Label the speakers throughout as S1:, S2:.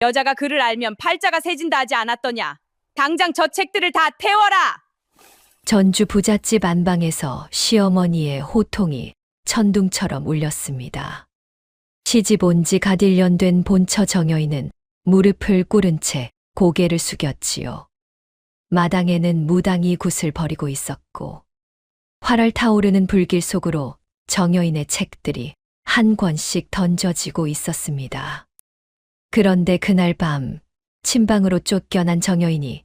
S1: 여자가 그를 알면 팔자가 세진다 하지 않았더냐. 당장 저 책들을 다 태워라.
S2: 전주 부잣집 안방에서 시어머니의 호통이 천둥처럼 울렸습니다. 시집 온 지 갓 1년 된 본처 정여인은 무릎을 꿇은 채 고개를 숙였지요. 마당에는 무당이 굿을 벌이고 있었고 활활 타오르는 불길 속으로 정여인의 책들이 한 권씩 던져지고 있었습니다. 그런데 그날 밤 침방으로 쫓겨난 정여인이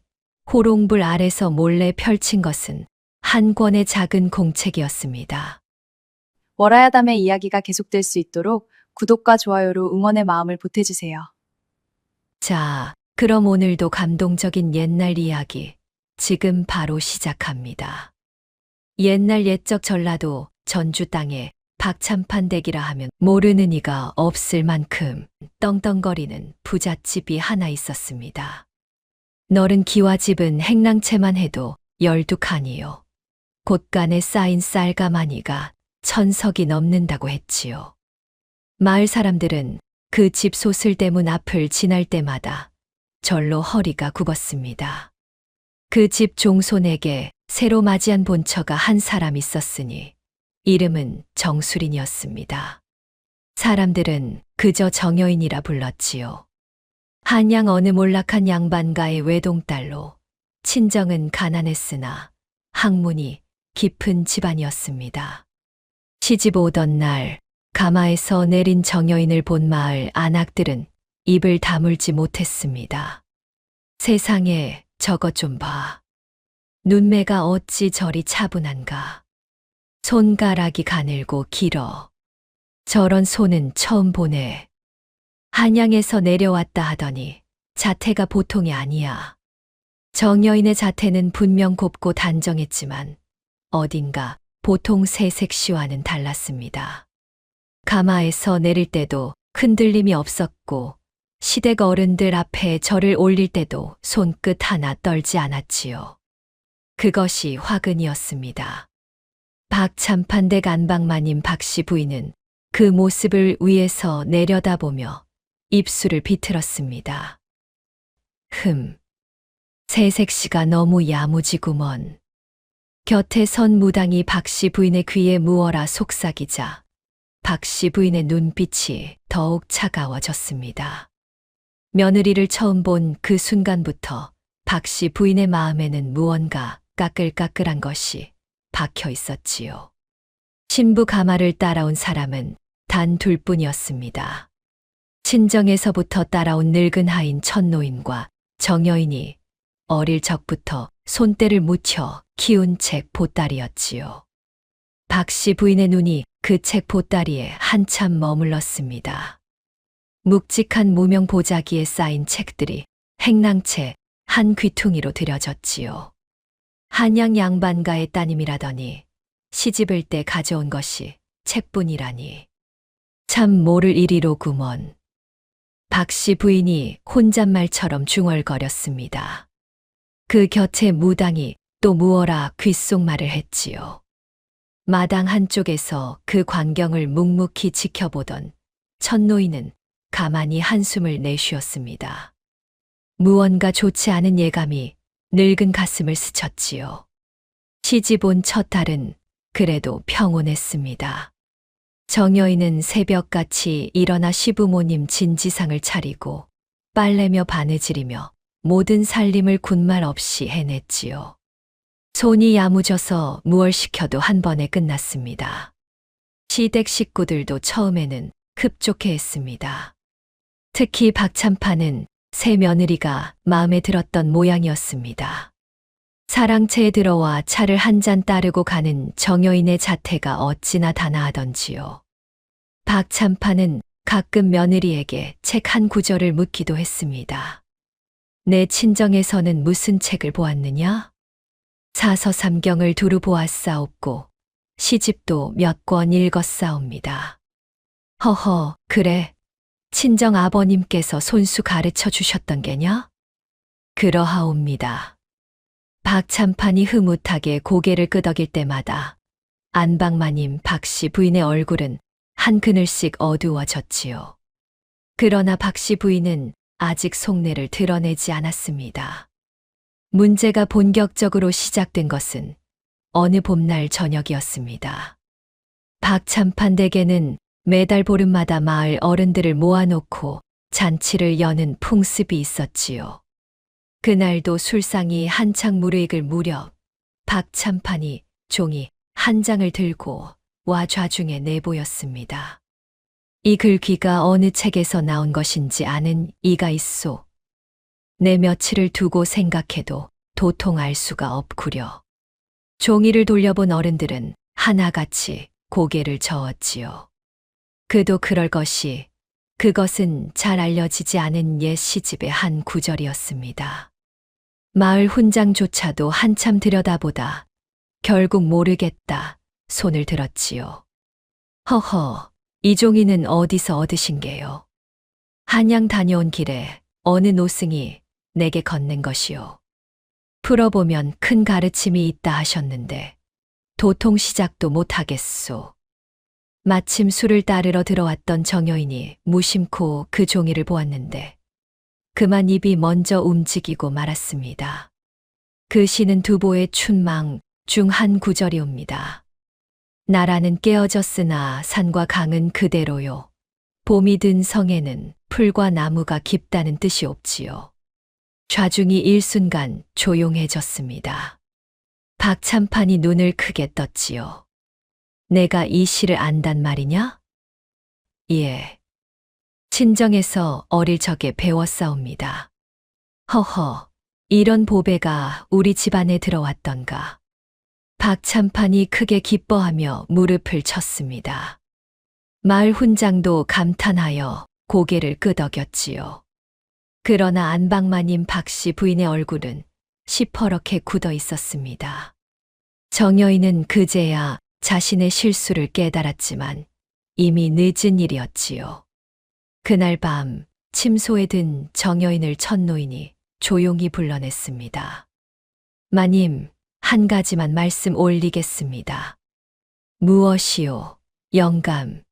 S2: 호롱불 아래서 몰래 펼친 것은 한 권의 작은 공책이었습니다.
S3: 월화야담의 이야기가 계속될 수 있도록 구독과 좋아요로 응원의 마음을 보태주세요.
S2: 자, 그럼 오늘도 감동적인 옛날 이야기 지금 바로 시작합니다. 옛날 옛적 전라도 전주 땅에 박찬판 댁이라 하면 모르는 이가 없을 만큼 떵떵거리는 부잣집이 하나 있었습니다. 너른 기와집은 행랑채만 해도 12칸이요. 곳간에 쌓인 쌀가마니가 1000석이 넘는다고 했지요. 마을 사람들은 그 집 소슬대문 앞을 지날 때마다 절로 허리가 굽었습니다. 그 집 종손에게 새로 맞이한 본처가 한 사람 있었으니 이름은 정수린이었습니다. 사람들은 그저 정여인이라 불렀지요. 한양 어느 몰락한 양반가의 외동딸로 친정은 가난했으나 학문이 깊은 집안이었습니다. 시집 오던 날 가마에서 내린 정여인을 본 마을 안악들은 입을 다물지 못했습니다. 세상에 저것 좀 봐. 눈매가 어찌 저리 차분한가. 손가락이 가늘고 길어. 저런 손은 처음 보네. 한양에서 내려왔다 하더니 자태가 보통이 아니야. 정여인의 자태는 분명 곱고 단정했지만 어딘가 보통 새색시와는 달랐습니다. 가마에서 내릴 때도 흔들림이 없었고 시댁 어른들 앞에 절을 올릴 때도 손끝 하나 떨지 않았지요. 그것이 화근이었습니다. 박찬판댁 안방마님 박씨 부인은 그 모습을 위에서 내려다보며 입술을 비틀었습니다. 새색시가 너무 야무지구먼. 곁에 선 무당이 박씨 부인의 귀에 무어라 속삭이자 박씨 부인의 눈빛이 더욱 차가워졌습니다. 며느리를 처음 본 그 순간부터 박씨 부인의 마음에는 무언가 까끌까끌한 것이 박혀 있었지요. 신부 가마를 따라온 사람은 단 둘뿐이었습니다. 친정에서부터 따라온 늙은 하인 천노인과 정여인이 어릴 적부터 손때를 묻혀 키운 책 보따리였지요. 박씨 부인의 눈이 그 책 보따리에 한참 머물렀습니다. 묵직한 무명 보자기에 쌓인 책들이 행랑채 한 귀퉁이로 들여졌지요. 한양 양반가의 따님이라더니 시집을 때 가져온 것이 책뿐이라니. 참 모를 일이로구먼. 박씨 부인이 혼잣말처럼 중얼거렸습니다. 그 곁에 무당이 또 무어라 귓속말을 했지요. 마당 한쪽에서 그 광경을 묵묵히 지켜보던 천노인은 가만히 한숨을 내쉬었습니다. 무언가 좋지 않은 예감이 늙은 가슴을 스쳤지요. 시집 온 첫 달은 그래도 평온했습니다. 정여인은 새벽같이 일어나 시부모님 진지상을 차리고 빨래며 바느질이며 모든 살림을 군말 없이 해냈지요. 손이 야무져서 무얼 시켜도 한 번에 끝났습니다. 시댁 식구들도 처음에는 흡족해했습니다. 특히 박찬판은 새 며느리가 마음에 들었던 모양이었습니다. 사랑채에 들어와 차를 한 잔 따르고 가는 정여인의 자태가 어찌나 단아하던지요. 박찬판은 가끔 며느리에게 책 한 구절을 묻기도 했습니다. 내 친정에서는 무슨 책을 보았느냐? 사서삼경을 두루 보았사옵고 시집도 몇 권 읽었사옵니다. 허허, 그래. 친정 아버님께서 손수 가르쳐 주셨던 게냐? 그러하옵니다. 박찬판이 흐뭇하게 고개를 끄덕일 때마다 안방마님 박씨 부인의 얼굴은 한 그늘씩 어두워졌지요. 그러나 박씨 부인은 아직 속내를 드러내지 않았습니다. 문제가 본격적으로 시작된 것은 어느 봄날 저녁이었습니다. 박찬판 댁에는 매달 보름마다 마을 어른들을 모아놓고 잔치를 여는 풍습이 있었지요. 그날도 술상이 한창 무르익을 무렵 박찬판이 종이 한 장을 들고 와 좌중에 내보였습니다. 이 글귀가 어느 책에서 나온 것인지 아는 이가 있소. 내 며칠을 두고 생각해도 도통 알 수가 없구려. 종이를 돌려본 어른들은 하나같이 고개를 저었지요. 그도 그럴 것이 그것은 잘 알려지지 않은 옛 시집의 한 구절이었습니다. 마을 훈장조차도 한참 들여다보다 결국 모르겠다 손을 들었지요. 허허, 이 종이는 어디서 얻으신 게요? 한양 다녀온 길에 어느 노승이 내게 건넨 것이요. 풀어보면 큰 가르침이 있다 하셨는데 도통 시작도 못하겠소. 마침 술을 따르러 들어왔던 정여인이 무심코 그 종이를 보았는데 그만 입이 먼저 움직이고 말았습니다. 그 시는 두보의 춘망 중 한 구절이옵니다. 나라는 깨어졌으나 산과 강은 그대로요. 봄이 든 성에는 풀과 나무가 깊다는 뜻이 없지요. 좌중이 일순간 조용해졌습니다. 박찬판이 눈을 크게 떴지요. 내가 이 시를 안단 말이냐? 예. 친정에서 어릴 적에 배웠사옵니다. 허허, 이런 보배가 우리 집안에 들어왔던가. 박찬판이 크게 기뻐하며 무릎을 쳤습니다. 마을 훈장도 감탄하여 고개를 끄덕였지요. 그러나 안방마님 박씨 부인의 얼굴은 시퍼렇게 굳어 있었습니다. 정여인은 그제야 자신의 실수를 깨달았지만 이미 늦은 일이었지요. 그날 밤 침소에 든 정여인을 첫노인이 조용히 불러냈습니다. 마님, 한 가지만 말씀 올리겠습니다. 무엇이요? 영감.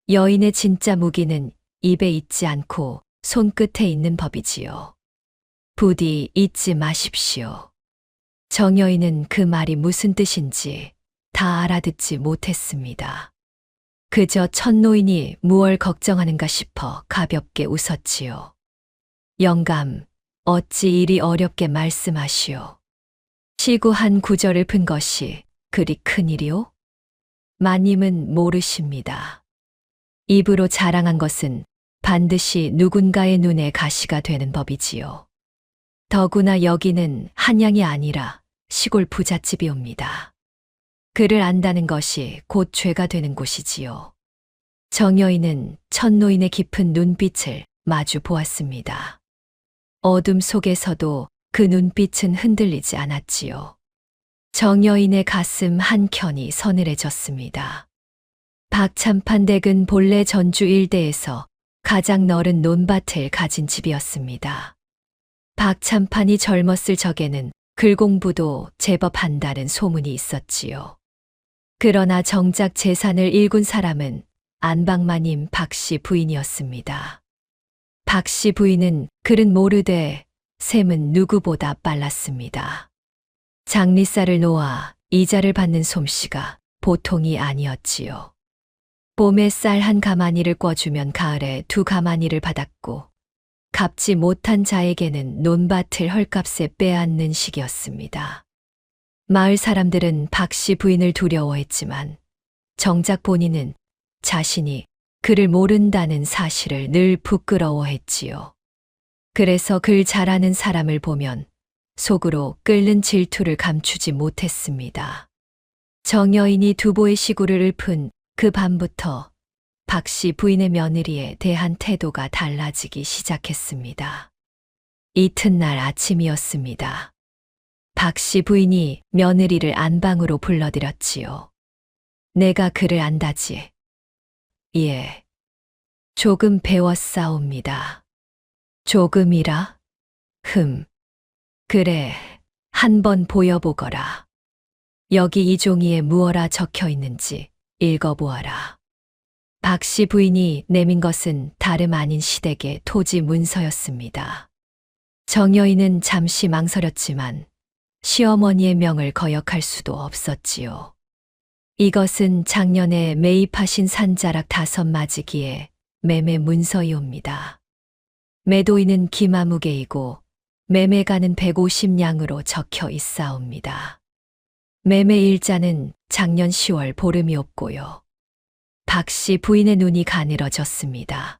S2: 여인의 진짜 무기는 입에 있지 않고 손끝에 있는 법이지요. 부디 잊지 마십시오. 정여인은 그 말이 무슨 뜻인지 다 알아듣지 못했습니다. 그저 첫노인이 무얼 걱정하는가 싶어 가볍게 웃었지요. 영감, 어찌 이리 어렵게 말씀하시오. 시구 한 구절을 푼 것이 그리 큰일이오? 마님은 모르십니다. 입으로 자랑한 것은 반드시 누군가의 눈에 가시가 되는 법이지요. 더구나 여기는 한양이 아니라 시골 부잣집이옵니다. 그를 안다는 것이 곧 죄가 되는 곳이지요. 정여인은 첫노인의 깊은 눈빛을 마주 보았습니다. 어둠 속에서도 그 눈빛은 흔들리지 않았지요. 정여인의 가슴 한켠이 서늘해졌습니다. 박찬판 댁은 본래 전주 일대에서 가장 넓은 논밭을 가진 집이었습니다. 박찬판이 젊었을 적에는 글공부도 제법 한다는 소문이 있었지요. 그러나 정작 재산을 일군 사람은 안방마님 박씨 부인이었습니다. 박씨 부인은 글은 모르되 셈은 누구보다 빨랐습니다. 장리쌀을 놓아 이자를 받는 솜씨가 보통이 아니었지요. 봄에 쌀 한 가마니를 꿔주면 가을에 두 가마니를 받았고 갚지 못한 자에게는 논밭을 헐값에 빼앗는 시기였습니다. 마을 사람들은 박씨 부인을 두려워했지만 정작 본인은 자신이 글을 모른다는 사실을 늘 부끄러워했지요. 그래서 글 잘하는 사람을 보면 속으로 끓는 질투를 감추지 못했습니다. 정여인이 두보의 시구를 읊은 그 밤부터 박씨 부인의 며느리에 대한 태도가 달라지기 시작했습니다. 이튿날 아침이었습니다. 박씨 부인이 며느리를 안방으로 불러들였지요. 내가 그를 안다지. 예. 조금 배웠사옵니다. 조금이라? 그래, 한번 보여보거라. 여기 이 종이에 무어라 적혀 있는지 읽어보아라. 박 씨 부인이 내민 것은 다름 아닌 시댁의 토지 문서였습니다. 정여인은 잠시 망설였지만 시어머니의 명을 거역할 수도 없었지요. 이것은 작년에 매입하신 산자락 5마지기의 매매 문서이옵니다. 매도인은 김아무개이고 매매가는 150냥으로 적혀 있사옵니다. 매매 일자는 작년 10월 보름이었고요. 박 씨 부인의 눈이 가늘어졌습니다.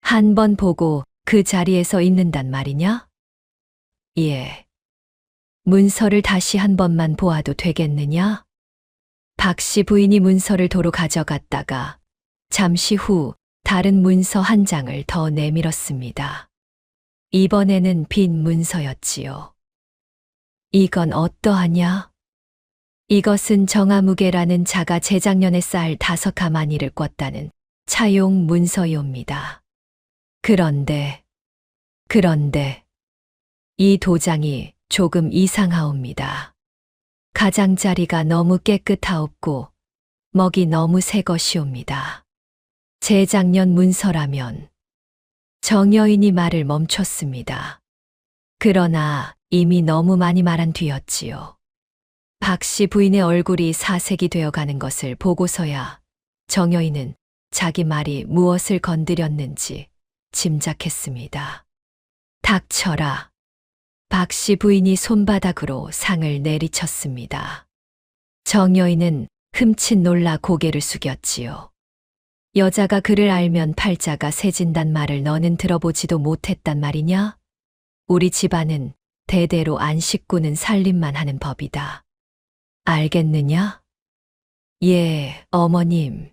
S2: 한 번 보고 그 자리에서 있는단 말이냐? 예. 문서를 다시 한 번만 보아도 되겠느냐? 박 씨 부인이 문서를 도로 가져갔다가 잠시 후 다른 문서 한 장을 더 내밀었습니다. 이번에는 빈 문서였지요. 이건 어떠하냐? 이것은 정아무개라는 자가 재작년에 쌀 5가마니를 꿨다는 차용 문서이옵니다. 그런데 이 도장이 조금 이상하옵니다. 가장자리가 너무 깨끗하옵고 먹이 너무 새 것이옵니다. 재작년 문서라면 정여인이 말을 멈췄습니다. 그러나 이미 너무 많이 말한 뒤였지요. 박 씨 부인의 얼굴이 사색이 되어 가는 것을 보고서야 정여인은 자기 말이 무엇을 건드렸는지 짐작했습니다. 닥쳐라. 박 씨 부인이 손바닥으로 상을 내리쳤습니다. 정여인은 흠칫 놀라 고개를 숙였지요. 여자가 그를 알면 팔자가 새진단 말을 너는 들어보지도 못했단 말이냐? 우리 집안은 대대로 안 식구는 살림만 하는 법이다. 알겠느냐? 예, 어머님.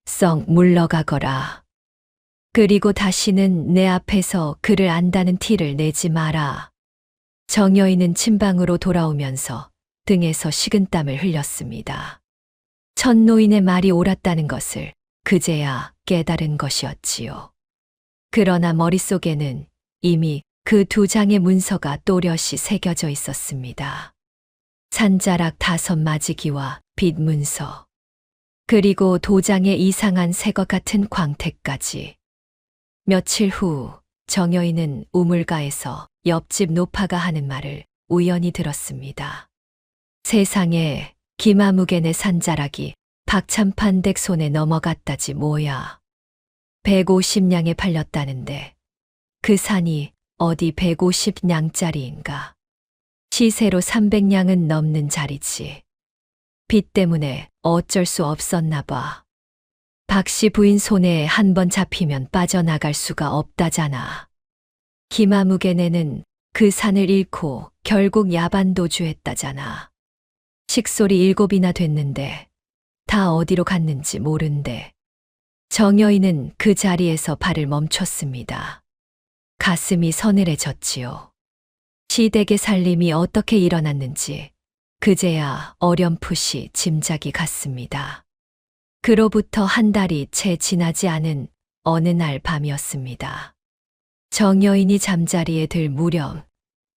S2: 썩 물러가거라. 그리고 다시는 내 앞에서 그를 안다는 티를 내지 마라. 정여인은 침방으로 돌아오면서 등에서 식은땀을 흘렸습니다. 첫 노인의 말이 옳았다는 것을 그제야 깨달은 것이었지요. 그러나 머릿속에는 이미 그 2장의 문서가 또렷이 새겨져 있었습니다. 산자락 5마지기와 빚 문서, 그리고 도장에 이상한 새것 같은 광택까지. 며칠 후 정여인은 우물가에서 옆집 노파가 하는 말을 우연히 들었습니다. 세상에 김아무개네 산자락이 박참판댁 손에 넘어갔다지 뭐야. 150냥에 팔렸다는데 그 산이 어디 150냥짜리인가. 시세로 300냥은 넘는 자리지. 빚 때문에 어쩔 수 없었나 봐. 박 씨 부인 손에 한 번 잡히면 빠져나갈 수가 없다잖아. 김아무개네는 그 산을 잃고 결국 야반도주했다잖아. 식솔이 7이나 됐는데 다 어디로 갔는지 모른대. 정여인은 그 자리에서 발을 멈췄습니다. 가슴이 서늘해졌지요. 시댁의 살림이 어떻게 일어났는지 그제야 어렴풋이 짐작이 갔습니다. 그로부터 한 달이 채 지나지 않은 어느 날 밤이었습니다. 정여인이 잠자리에 들 무렵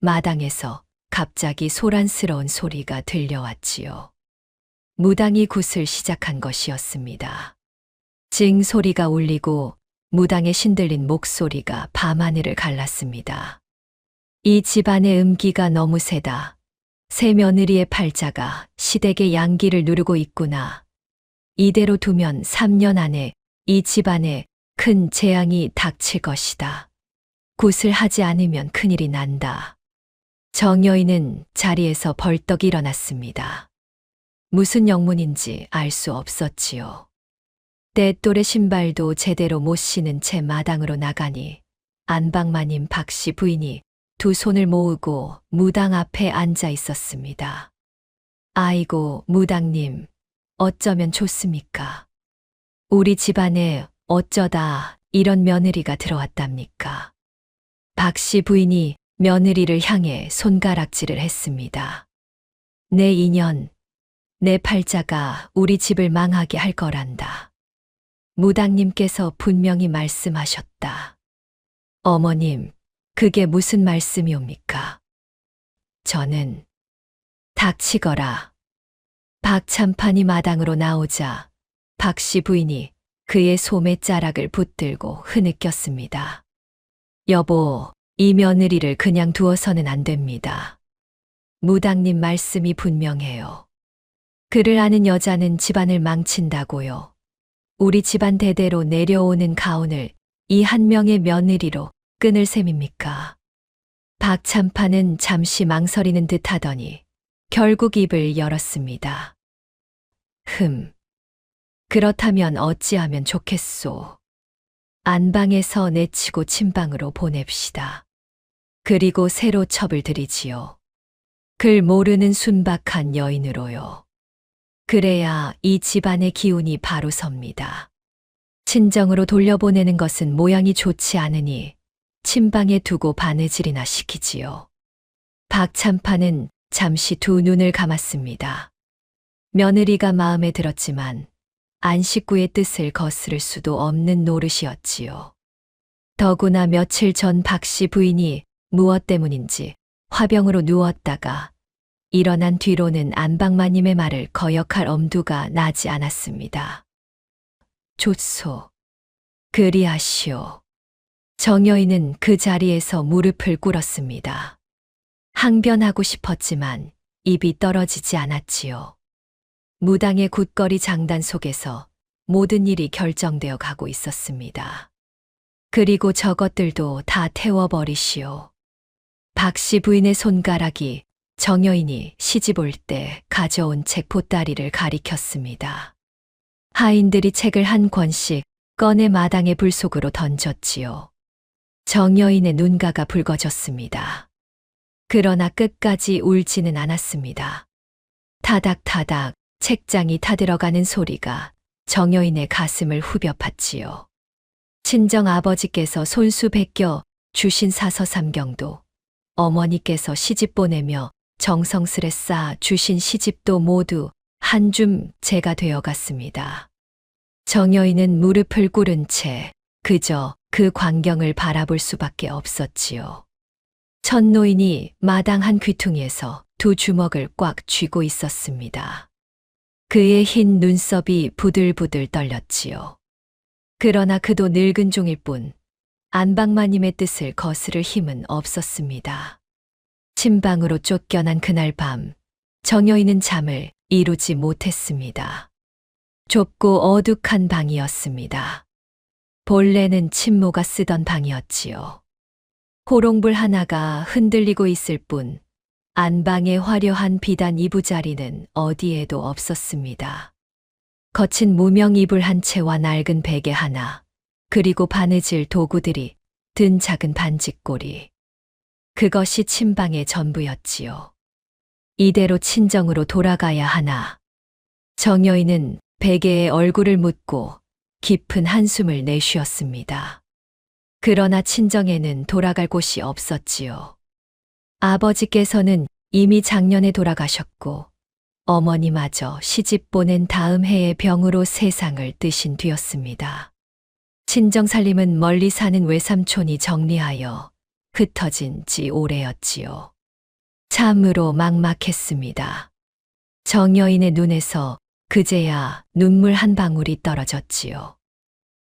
S2: 마당에서 갑자기 소란스러운 소리가 들려왔지요. 무당이 굿을 시작한 것이었습니다. 징 소리가 울리고 무당의 신들린 목소리가 밤하늘을 갈랐습니다. 이 집안의 음기가 너무 세다. 새 며느리의 팔자가 시댁의 양기를 누르고 있구나. 이대로 두면 3년 안에 이 집안에 큰 재앙이 닥칠 것이다. 굿을 하지 않으면 큰일이 난다. 정여인은 자리에서 벌떡 일어났습니다. 무슨 영문인지 알 수 없었지요. 떼또래 신발도 제대로 못 신은 채 마당으로 나가니 안방마님 박 씨 부인이 2 손을 모으고 무당 앞에 앉아 있었습니다. 아이고, 무당님, 어쩌면 좋습니까? 우리 집안에 어쩌다 이런 며느리가 들어왔답니까? 박 씨 부인이 며느리를 향해 손가락질을 했습니다. 내 인연, 내 팔자가 우리 집을 망하게 할 거란다. 무당님께서 분명히 말씀하셨다. 어머님, 그게 무슨 말씀이옵니까? 저는 닥치거라. 박참판이 마당으로 나오자 박 씨 부인이 그의 소매자락을 붙들고 흐느꼈습니다. 여보, 이 며느리를 그냥 두어서는 안 됩니다. 무당님 말씀이 분명해요. 그를 아는 여자는 집안을 망친다고요. 우리 집안 대대로 내려오는 가훈을 이 한 명의 며느리로 끊을 셈입니까? 박참판은 잠시 망설이는 듯 하더니 결국 입을 열었습니다. 그렇다면 어찌하면 좋겠소. 안방에서 내치고 침방으로 보냅시다. 그리고 새로 첩을 들이지요. 글 모르는 순박한 여인으로요. 그래야 이 집안의 기운이 바로 섭니다. 친정으로 돌려보내는 것은 모양이 좋지 않으니 침방에 두고 바느질이나 시키지요. 박참판은 잠시 두 눈을 감았습니다. 며느리가 마음에 들었지만 안 식구의 뜻을 거스를 수도 없는 노릇이었지요. 더구나 며칠 전 박 씨 부인이 무엇 때문인지 화병으로 누웠다가 일어난 뒤로는 안방마님의 말을 거역할 엄두가 나지 않았습니다. 좋소. 그리하시오. 정여인은 그 자리에서 무릎을 꿇었습니다. 항변하고 싶었지만 입이 떨어지지 않았지요. 무당의 굿거리 장단 속에서 모든 일이 결정되어 가고 있었습니다. 그리고 저것들도 다 태워버리시오. 박 씨 부인의 손가락이 정여인이 시집 올 때 가져온 책 보따리를 가리켰습니다. 하인들이 책을 한 권씩 꺼내 마당의 불 속으로 던졌지요. 정여인의 눈가가 붉어졌습니다. 그러나 끝까지 울지는 않았습니다. 타닥타닥 책장이 타들어가는 소리가 정여인의 가슴을 후벼 팠지요. 친정 아버지께서 손수 베껴 주신 사서삼경도, 어머니께서 시집 보내며 정성스레 쌓아 주신 시집도 모두 한 줌 재가 되어갔습니다. 정여인은 무릎을 꿇은 채 그저 그 광경을 바라볼 수밖에 없었지요. 천노인이 마당 한 귀퉁이에서 두 주먹을 꽉 쥐고 있었습니다. 그의 흰 눈썹이 부들부들 떨렸지요. 그러나 그도 늙은 종일 뿐 안방마님의 뜻을 거스를 힘은 없었습니다. 침방으로 쫓겨난 그날 밤, 정여인은 잠을 이루지 못했습니다. 좁고 어둑한 방이었습니다. 본래는 친모가 쓰던 방이었지요. 호롱불 하나가 흔들리고 있을 뿐 안방의 화려한 비단 이부자리는 어디에도 없었습니다. 거친 무명 이불 한 채와 낡은 베개 하나, 그리고 바느질 도구들이 든 작은 반짓고리. 그것이 침방의 전부였지요. 이대로 친정으로 돌아가야 하나. 정여인은 베개에 얼굴을 묻고 깊은 한숨을 내쉬었습니다. 그러나 친정에는 돌아갈 곳이 없었지요. 아버지께서는 이미 작년에 돌아가셨고 어머니마저 시집 보낸 다음 해에 병으로 세상을 뜨신 뒤였습니다. 친정 살림은 멀리 사는 외삼촌이 정리하여 흩어진 지 오래였지요. 참으로 막막했습니다. 정여인의 눈에서 그제야 눈물 한 방울이 떨어졌지요.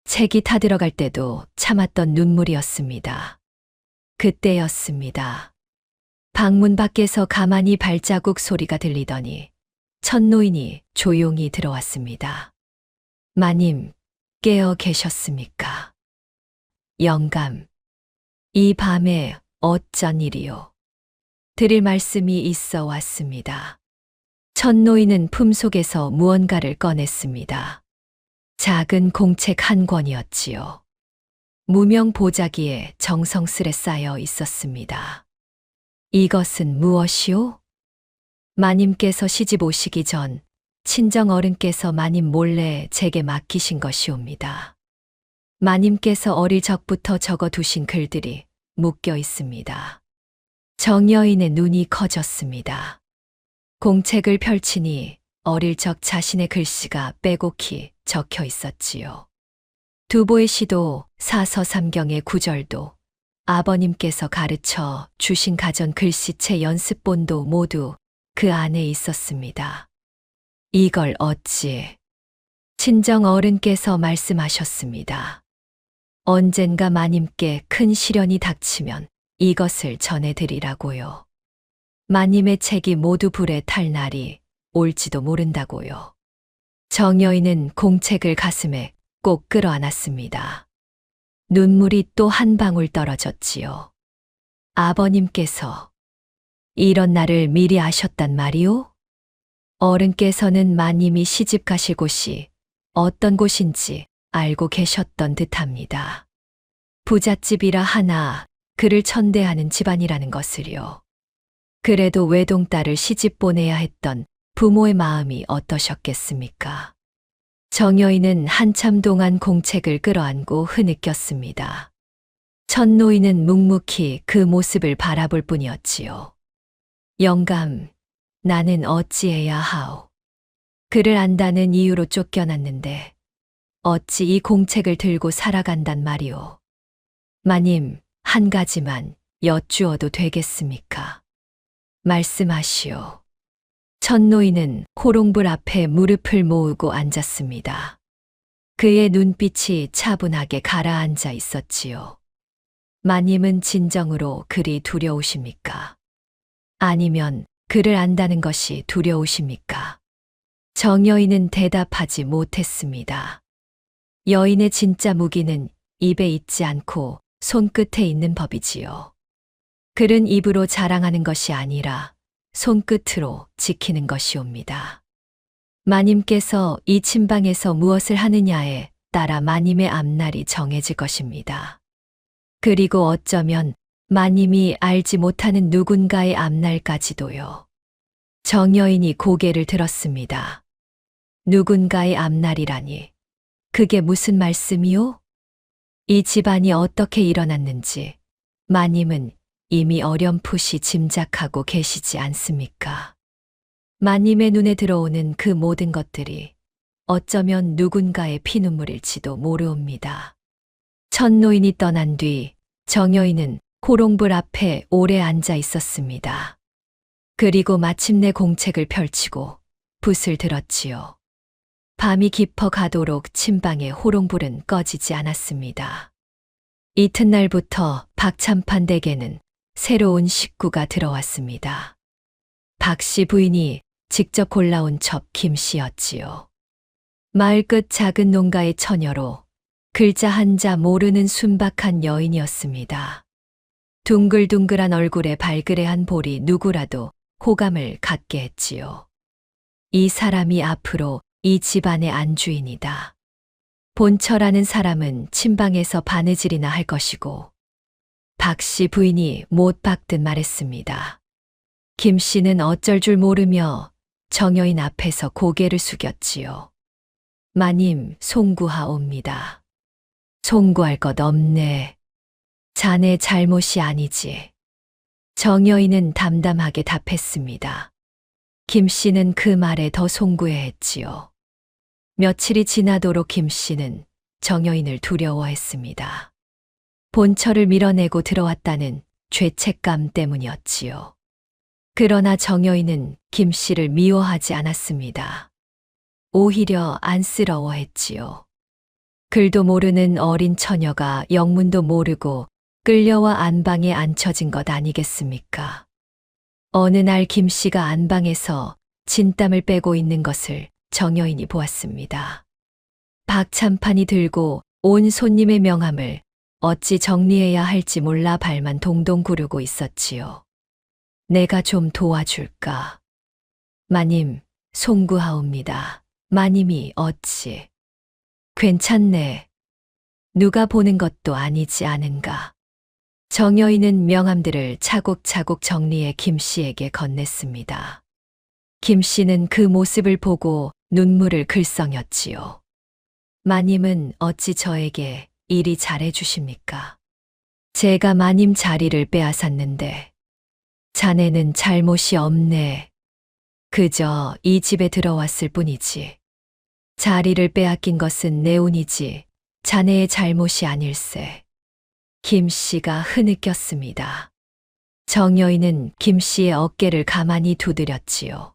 S2: 책이 타들어갈 때도 참았던 눈물이었습니다. 그때였습니다. 방문 밖에서 가만히 발자국 소리가 들리더니 천노인이 조용히 들어왔습니다. 마님, 깨어 계셨습니까? 영감, 이 밤에 어쩐 일이요? 드릴 말씀이 있어 왔습니다. 천노인은 품속에서 무언가를 꺼냈습니다. 작은 공책 한 권이었지요. 무명 보자기에 정성스레 쌓여 있었습니다. 이것은 무엇이오? 마님께서 시집 오시기 전 친정 어른께서 마님 몰래 제게 맡기신 것이옵니다. 마님께서 어릴 적부터 적어 두신 글들이 묶여 있습니다. 정여인의 눈이 커졌습니다. 공책을 펼치니 어릴 적 자신의 글씨가 빼곡히 적혀 있었지요. 두보의 시도, 사서삼경의 구절도, 아버님께서 가르쳐 주신 가전 글씨체 연습본도 모두 그 안에 있었습니다. 이걸 어찌 친정 어른께서 말씀하셨습니다. 언젠가 마님께 큰 시련이 닥치면 이것을 전해드리라고요. 마님의 책이 모두 불에 탈 날이 올지도 모른다고요. 정여인은 공책을 가슴에 꼭 끌어안았습니다. 눈물이 또 한 방울 떨어졌지요. 아버님께서 이런 날을 미리 아셨단 말이오? 어른께서는 마님이 시집 가실 곳이 어떤 곳인지 알고 계셨던 듯합니다. 부잣집이라 하나 그를 천대하는 집안이라는 것을요. 그래도 외동딸을 시집 보내야 했던 부모의 마음이 어떠셨겠습니까? 정여인은 한참 동안 공책을 끌어안고 흐느꼈습니다. 천노인은 묵묵히 그 모습을 바라볼 뿐이었지요. 영감, 나는 어찌해야 하오. 그를 안다는 이유로 쫓겨났는데 어찌 이 공책을 들고 살아간단 말이오. 마님, 한 가지만 여쭈어도 되겠습니까? 말씀하시오. 천노인은 호롱불 앞에 무릎을 모으고 앉았습니다. 그의 눈빛이 차분하게 가라앉아 있었지요. 마님은 진정으로 그리 두려우십니까? 아니면 그를 안다는 것이 두려우십니까? 정여인은 대답하지 못했습니다. 여인의 진짜 무기는 입에 있지 않고 손끝에 있는 법이지요. 글은 입으로 자랑하는 것이 아니라 손끝으로 지키는 것이옵니다. 마님께서 이 침방에서 무엇을 하느냐에 따라 마님의 앞날이 정해질 것입니다. 그리고 어쩌면 마님이 알지 못하는 누군가의 앞날까지도요. 정여인이 고개를 들었습니다. 누군가의 앞날이라니, 그게 무슨 말씀이오? 이 집안이 어떻게 일어났는지 마님은 이미 어렴풋이 짐작하고 계시지 않습니까? 마님의 눈에 들어오는 그 모든 것들이 어쩌면 누군가의 피눈물일지도 모르옵니다. 천노인이 떠난 뒤 정여인은 호롱불 앞에 오래 앉아 있었습니다. 그리고 마침내 공책을 펼치고 붓을 들었지요. 밤이 깊어 가도록 침방의 호롱불은 꺼지지 않았습니다. 이튿날부터 박참판 댁에는 새로운 식구가 들어왔습니다. 박씨 부인이 직접 골라온 첩 김씨였지요. 마을 끝 작은 농가의 처녀로 글자 한자 모르는 순박한 여인이었습니다. 둥글둥글한 얼굴에 발그레한 볼이 누구라도 호감을 갖게 했지요. 이 사람이 앞으로 이 집안의 안주인이다. 본처라는 사람은 침방에서 바느질이나 할 것이고, 박씨 부인이 못 박듯 말했습니다. 김씨는 어쩔 줄 모르며 정여인 앞에서 고개를 숙였지요. 마님, 송구하옵니다. 송구할 것 없네. 자네 잘못이 아니지. 정여인은 담담하게 답했습니다. 김씨는 그 말에 더 송구해 했지요. 며칠이 지나도록 김씨는 정여인을 두려워했습니다. 본처를 밀어내고 들어왔다는 죄책감 때문이었지요. 그러나 정여인은 김씨를 미워하지 않았습니다. 오히려 안쓰러워했지요. 글도 모르는 어린 처녀가 영문도 모르고 끌려와 안방에 앉혀진 것 아니겠습니까? 어느 날 김씨가 안방에서 진땀을 빼고 있는 것을 정여인이 보았습니다. 박참판이 들고 온 손님의 명함을 어찌 정리해야 할지 몰라 발만 동동 구르고 있었지요. 내가 좀 도와줄까? 마님, 송구하옵니다. 마님이 어찌. 괜찮네. 누가 보는 것도 아니지 않은가. 정여인은 명함들을 차곡차곡 정리해 김씨에게 건넸습니다. 김씨는 그 모습을 보고 눈물을 글썽였지요. 마님은 어찌 저에게 이리 잘해 주십니까? 제가 마님 자리를 빼앗았는데 자네는 잘못이 없네. 그저 이 집에 들어왔을 뿐이지. 자리를 빼앗긴 것은 내 운이지 자네의 잘못이 아닐세. 김씨가 흐느꼈습니다. 정여인은 김씨의 어깨를 가만히 두드렸지요.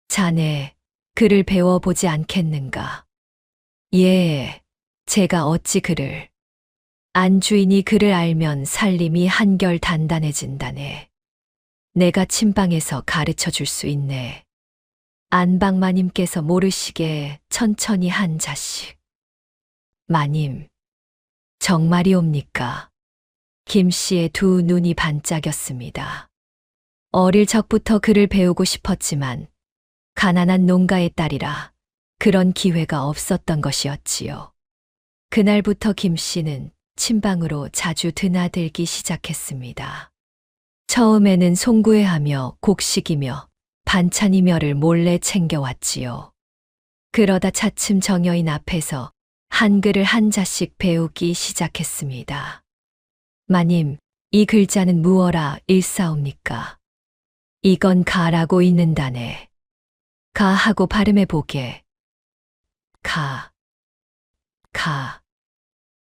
S2: 자네, 글을 배워보지 않겠는가? 예, 제가 어찌 그를. 안주인이 그를 알면 살림이 한결 단단해진다네. 내가 침방에서 가르쳐 줄 수 있네. 안방마님께서 모르시게 천천히 한 자씩. 마님, 정말이옵니까? 김 씨의 두 눈이 반짝였습니다. 어릴 적부터 글을 배우고 싶었지만 가난한 농가의 딸이라 그런 기회가 없었던 것이었지요. 그날부터 김 씨는 침방으로 자주 드나들기 시작했습니다. 처음에는 송구회하며 곡식이며 반찬이며를 몰래 챙겨왔지요. 그러다 차츰 정여인 앞에서 한글을 한 자씩 배우기 시작했습니다. 마님, 이 글자는 무어라 일사옵니까? 이건 가라고 있는다네. 가하고 발음해 보게. 가.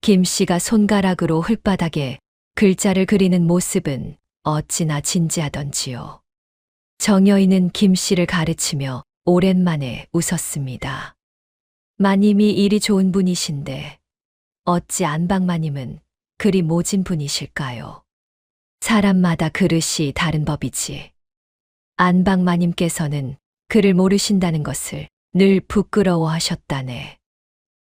S2: 김 씨가 손가락으로 흙바닥에 글자를 그리는 모습은 어찌나 진지하던지요. 정여인은 김 씨를 가르치며 오랜만에 웃었습니다. 마님이 일이 좋은 분이신데 어찌 안방마님은 그리 모진 분이실까요? 사람마다 그릇이 다른 법이지. 안방마님께서는 그를 모르신다는 것을 늘 부끄러워하셨다네.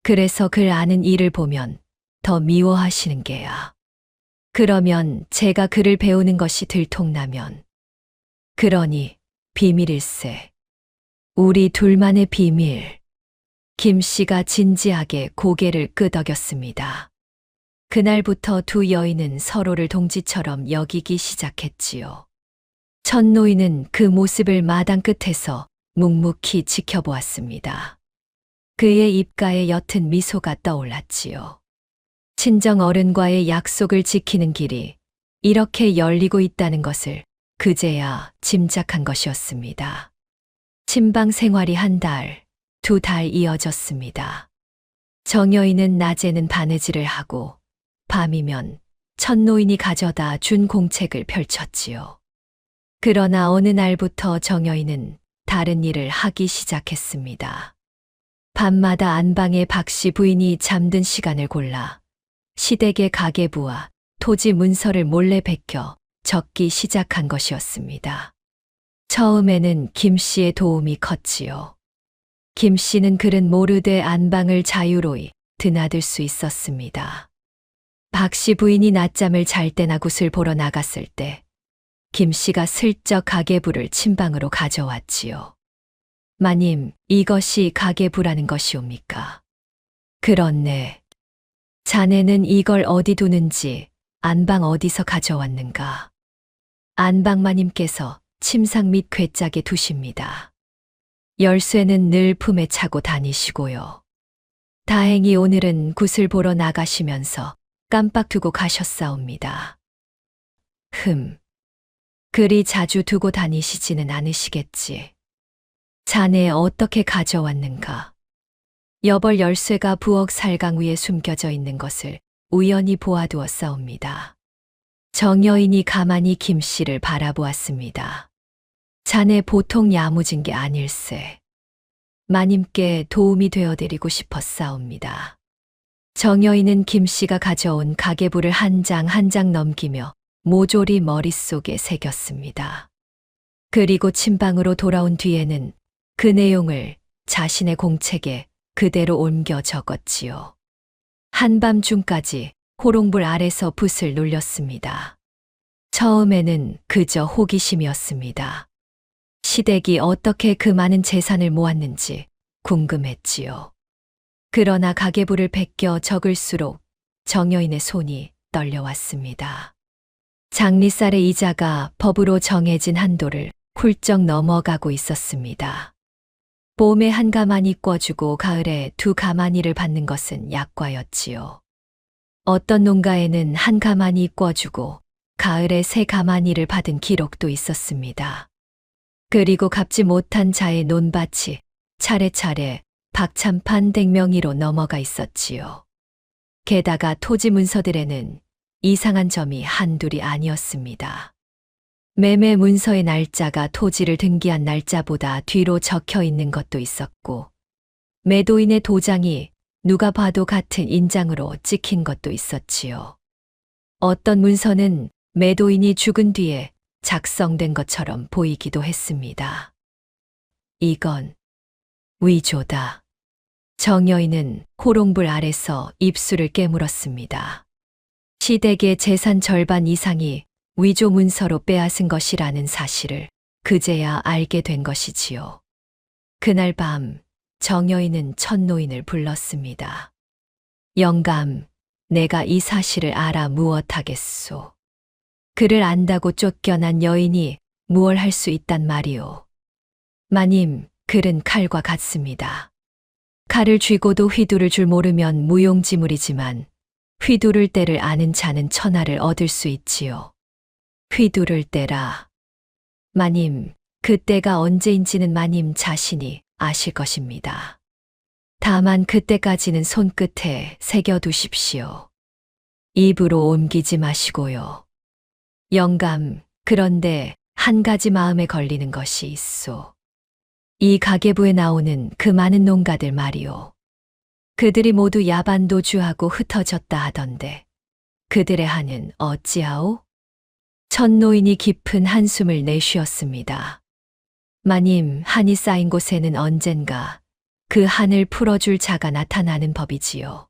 S2: 그래서 글 아는 이를 보면 더 미워하시는 게야. 그러면 제가 글을 배우는 것이 들통나면. 그러니 비밀일세. 우리 둘만의 비밀. 김 씨가 진지하게 고개를 끄덕였습니다. 그날부터 두 여인은 서로를 동지처럼 여기기 시작했지요. 첫 노인은 그 모습을 마당 끝에서 묵묵히 지켜보았습니다. 그의 입가에 옅은 미소가 떠올랐지요. 친정 어른과의 약속을 지키는 길이 이렇게 열리고 있다는 것을 그제야 짐작한 것이었습니다. 침방 생활이 한 달, 두 달 이어졌습니다. 정여인은 낮에는 바느질을 하고 밤이면 첫 노인이 가져다 준 공책을 펼쳤지요. 그러나 어느 날부터 정여인은 다른 일을 하기 시작했습니다. 밤마다 안방에 박씨 부인이 잠든 시간을 골라 시댁의 가계부와 토지 문서를 몰래 베껴 적기 시작한 것이었습니다. 처음에는 김 씨의 도움이 컸지요. 김 씨는 글은 모르되 안방을 자유로이 드나들 수 있었습니다. 박씨 부인이 낮잠을 잘 때나 굿을 보러 나갔을 때 김 씨가 슬쩍 가계부를 침방으로 가져왔지요. 마님, 이것이 가계부라는 것이옵니까? 그렇네. 자네는 이걸 어디 두는지 안방 어디서 가져왔는가? 안방마님께서 침상 및 궤짝에 두십니다. 열쇠는 늘 품에 차고 다니시고요. 다행히 오늘은 굿을 보러 나가시면서 깜빡 두고 가셨사옵니다. 그리 자주 두고 다니시지는 않으시겠지. 자네 어떻게 가져왔는가? 여벌 열쇠가 부엌 살강 위에 숨겨져 있는 것을 우연히 보아두었사옵니다. 정여인이 가만히 김 씨를 바라보았습니다. 자네 보통 야무진 게 아닐세. 마님께 도움이 되어드리고 싶었사옵니다. 정여인은 김 씨가 가져온 가계부를 한 장 한 장 넘기며 모조리 머릿속에 새겼습니다. 그리고 침방으로 돌아온 뒤에는 그 내용을 자신의 공책에 그대로 옮겨 적었지요. 한밤중까지 호롱불 아래서 붓을 눌렸습니다. 처음에는 그저 호기심이었습니다. 시댁이 어떻게 그 많은 재산을 모았는지 궁금했지요. 그러나 가계부를 베껴 적을수록 정여인의 손이 떨려왔습니다. 장리쌀의 이자가 법으로 정해진 한도를 훌쩍 넘어가고 있었습니다. 봄에 한 가마니 꿔주고 가을에 두 가마니를 받는 것은 약과였지요. 어떤 농가에는 한 가마니 꿔주고 가을에 세 가마니를 받은 기록도 있었습니다. 그리고 갚지 못한 자의 논밭이 차례차례 박찬판 댕명이로 넘어가 있었지요. 게다가 토지 문서들에는 이상한 점이 한둘이 아니었습니다. 매매 문서의 날짜가 토지를 등기한 날짜보다 뒤로 적혀 있는 것도 있었고, 매도인의 도장이 누가 봐도 같은 인장으로 찍힌 것도 있었지요. 어떤 문서는 매도인이 죽은 뒤에 작성된 것처럼 보이기도 했습니다. 이건 위조다. 정여인은 호롱불 아래서 입술을 깨물었습니다. 시댁의 재산 절반 이상이 위조 문서로 빼앗은 것이라는 사실을 그제야 알게 된 것이지요. 그날 밤 정여인은 천노인을 불렀습니다. 영감, 내가 이 사실을 알아 무엇하겠소. 그를 안다고 쫓겨난 여인이 무얼 할 수 있단 말이오. 마님, 글은 칼과 같습니다. 칼을 쥐고도 휘두를 줄 모르면 무용지물이지만 휘두를 때를 아는 자는 천하를 얻을 수 있지요. 휘두를 때라. 마님, 그 때가 언제인지는 마님 자신이 아실 것입니다. 다만 그때까지는 손끝에 새겨두십시오. 입으로 옮기지 마시고요. 영감, 그런데 한 가지 마음에 걸리는 것이 있소. 이 가계부에 나오는 그 많은 농가들 말이오. 그들이 모두 야반도주하고 흩어졌다 하던데 그들의 한은 어찌하오? 천노인이 깊은 한숨을 내쉬었습니다. 마님, 한이 쌓인 곳에는 언젠가 그 한을 풀어줄 자가 나타나는 법이지요.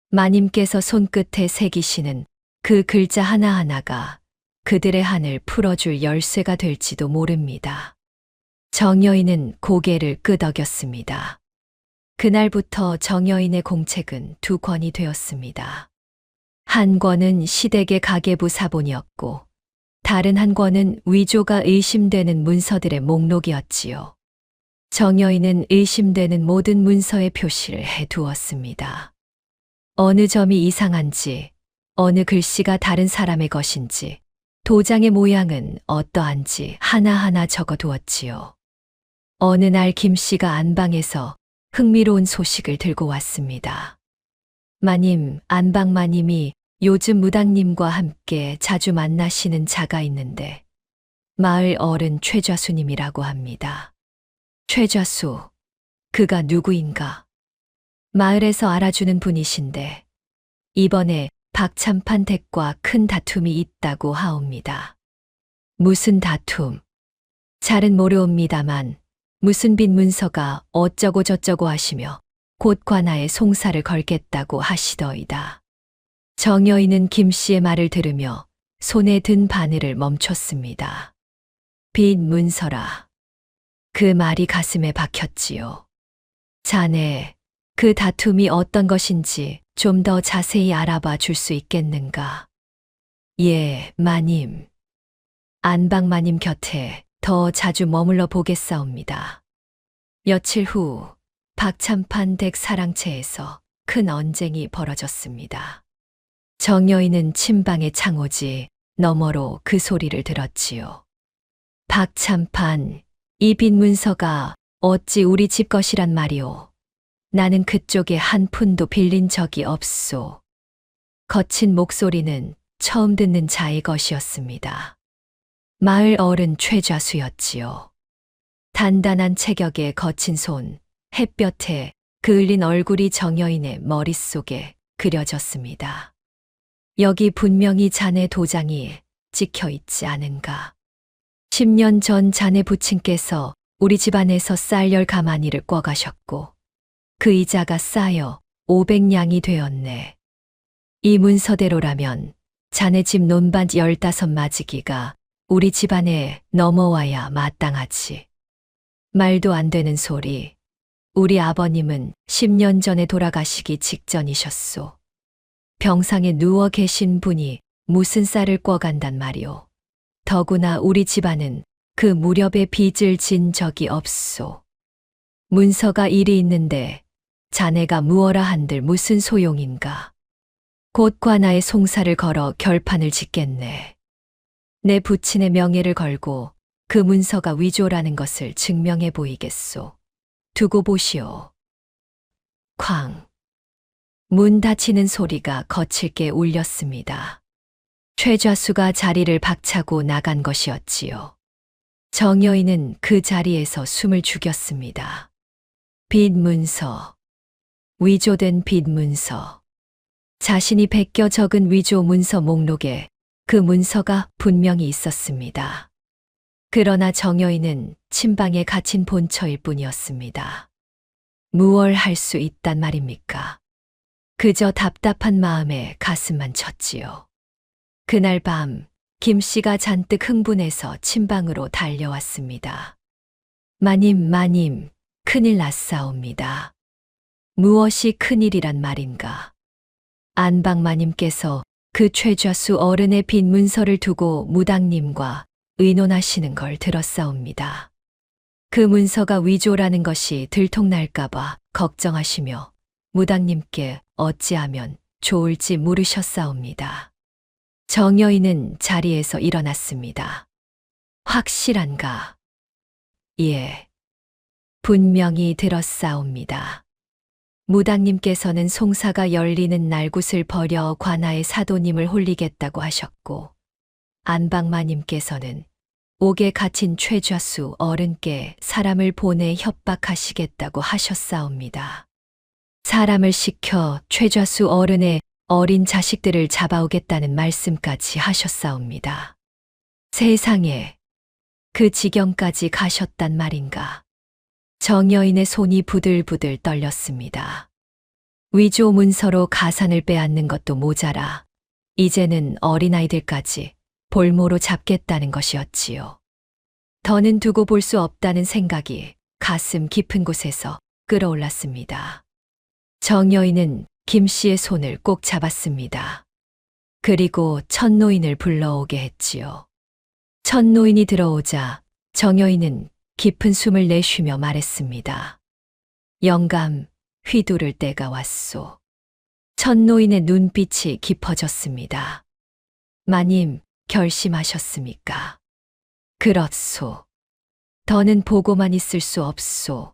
S2: 마님께서 손끝에 새기시는 그 글자 하나하나가 그들의 한을 풀어줄 열쇠가 될지도 모릅니다. 정여인은 고개를 끄덕였습니다. 그날부터 정여인의 공책은 두 권이 되었습니다. 한 권은 시댁의 가계부 사본이었고 다른 한 권은 위조가 의심되는 문서들의 목록이었지요. 정여인은 의심되는 모든 문서에 표시를 해두었습니다. 어느 점이 이상한지, 어느 글씨가 다른 사람의 것인지, 도장의 모양은 어떠한지 하나하나 적어두었지요. 어느 날 김씨가 안방에서 흥미로운 소식을 들고 왔습니다. 마님, 안방마님이 요즘 무당님과 함께 자주 만나시는 자가 있는데 마을 어른 최좌수님이라고 합니다. 최좌수, 그가 누구인가? 마을에서 알아주는 분이신데 이번에 박참판 댁과 큰 다툼이 있다고 하옵니다. 무슨 다툼? 잘은 모르옵니다만 무슨 빈 문서가 어쩌고 저쩌고 하시며 곧 관아에 송사를 걸겠다고 하시더이다. 정여인은 김씨의 말을 들으며 손에 든 바늘을 멈췄습니다. 빈 문서라. 그 말이 가슴에 박혔지요. 자네, 그 다툼이 어떤 것인지 좀 더 자세히 알아봐 줄 수 있겠는가? 예, 마님. 안방마님 곁에 더 자주 머물러 보겠사옵니다. 며칠 후 박참판 댁 사랑채에서 큰 언쟁이 벌어졌습니다. 정여인은 침방의 창호지 너머로 그 소리를 들었지요. 박참판, 이 빈 문서가 어찌 우리 집 것이란 말이오. 나는 그쪽에 한 푼도 빌린 적이 없소. 거친 목소리는 처음 듣는 자의 것이었습니다. 마을 어른 최좌수였지요. 단단한 체격에 거친 손, 햇볕에 그을린 얼굴이 정여인의 머릿속에 그려졌습니다. 여기 분명히 자네 도장이 찍혀 있지 않은가. 10년 전 자네 부친께서 우리 집안에서 쌀 10가마니를 꿔가셨고 그 이자가 쌓여 500냥이 되었네. 이 문서대로라면 자네 집 논밭 15마지기가 우리 집안에 넘어와야 마땅하지. 말도 안 되는 소리. 우리 아버님은 10년 전에 돌아가시기 직전이셨소. 병상에 누워 계신 분이 무슨 쌀을 꿔간단 말이오. 더구나 우리 집안은 그 무렵에 빚을 진 적이 없소. 문서가 일이 있는데 자네가 무어라 한들 무슨 소용인가. 곧 관아에 송사를 걸어 결판을 짓겠네. 내 부친의 명예를 걸고 그 문서가 위조라는 것을 증명해 보이겠소. 두고 보시오. 쾅. 문 닫히는 소리가 거칠게 울렸습니다. 최좌수가 자리를 박차고 나간 것이었지요. 정여인은 그 자리에서 숨을 죽였습니다. 빈 문서. 위조된 빚 문서. 자신이 베껴 적은 위조 문서 목록에 그 문서가 분명히 있었습니다. 그러나 정여인은 침방에 갇힌 본처일 뿐이었습니다. 무얼 할 수 있단 말입니까? 그저 답답한 마음에 가슴만 쳤지요. 그날 밤 김 씨가 잔뜩 흥분해서 침방으로 달려왔습니다. 마님, 큰일 났사옵니다. 무엇이 큰일이란 말인가? 안방마님께서 그 최좌수 어른의 빈 문서를 두고 무당님과 의논하시는 걸 들었사옵니다. 그 문서가 위조라는 것이 들통날까봐 걱정하시며 무당님께 어찌하면 좋을지 물으셨사옵니다. 정여인은 자리에서 일어났습니다. 확실한가? 예. 분명히 들었사옵니다. 무당님께서는 송사가 열리는 날 굿을 버려 관아의 사도님을 홀리겠다고 하셨고, 안방마님께서는 옥에 갇힌 최좌수 어른께 사람을 보내 협박하시겠다고 하셨사옵니다. 사람을 시켜 최좌수 어른의 어린 자식들을 잡아오겠다는 말씀까지 하셨사옵니다. 세상에, 그 지경까지 가셨단 말인가. 정여인의 손이 부들부들 떨렸습니다. 위조 문서로 가산을 빼앗는 것도 모자라 이제는 어린아이들까지 볼모로 잡겠다는 것이었지요. 더는 두고 볼 수 없다는 생각이 가슴 깊은 곳에서 끌어올랐습니다. 정여인은 김 씨의 손을 꼭 잡았습니다. 그리고 천노인을 불러오게 했지요. 천노인이 들어오자 정여인은 깊은 숨을 내쉬며 말했습니다. 영감, 휘두를 때가 왔소. 천노인의 눈빛이 깊어졌습니다. 마님, 결심하셨습니까? 그렇소. 더는 보고만 있을 수 없소.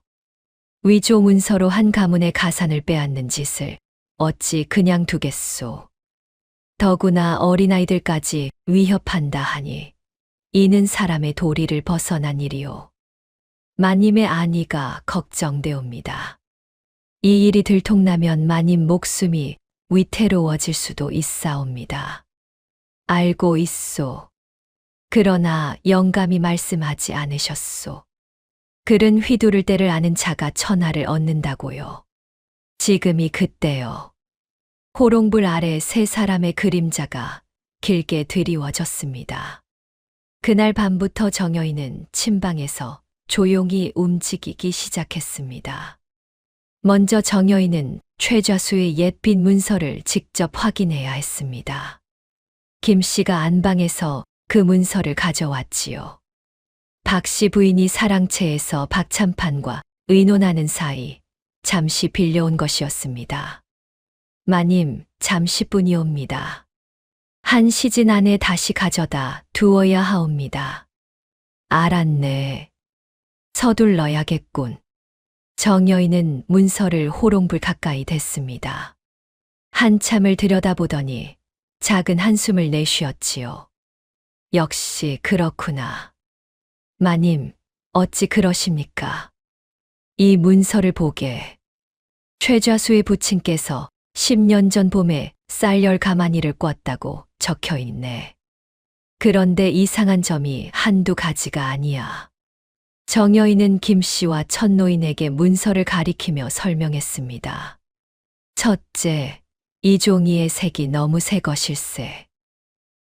S2: 위조 문서로 한 가문의 가산을 빼앗는 짓을 어찌 그냥 두겠소. 더구나 어린아이들까지 위협한다 하니 이는 사람의 도리를 벗어난 일이오. 마님의 안위가 걱정되옵니다. 이 일이 들통나면 마님 목숨이 위태로워질 수도 있사옵니다. 알고 있소. 그러나 영감이 말씀하지 않으셨소. 글은 휘두를 때를 아는 자가 천하를 얻는다고요. 지금이 그때요. 호롱불 아래 세 사람의 그림자가 길게 드리워졌습니다. 그날 밤부터 정여인은 침방에서 조용히 움직이기 시작했습니다. 먼저 정여인은 최좌수의 옛빛 문서를 직접 확인해야 했습니다. 김 씨가 안방에서 그 문서를 가져왔지요. 박 씨 부인이 사랑채에서 박참판과 의논하는 사이 잠시 빌려온 것이었습니다. 마님, 잠시뿐이옵니다. 한 시즌 안에 다시 가져다 두어야 하옵니다. 알았네. 서둘러야겠군. 정여인은 문서를 호롱불 가까이 댔습니다. 한참을 들여다보더니 작은 한숨을 내쉬었지요. 역시 그렇구나. 마님, 어찌 그러십니까? 이 문서를 보게. 최좌수의 부친께서 10년 전 봄에 쌀열 가마니를 꿨다고 적혀 있네. 그런데 이상한 점이 한두 가지가 아니야. 정여인은 김 씨와 천노인에게 문서를 가리키며 설명했습니다. 첫째, 이 종이의 색이 너무 새 것일세.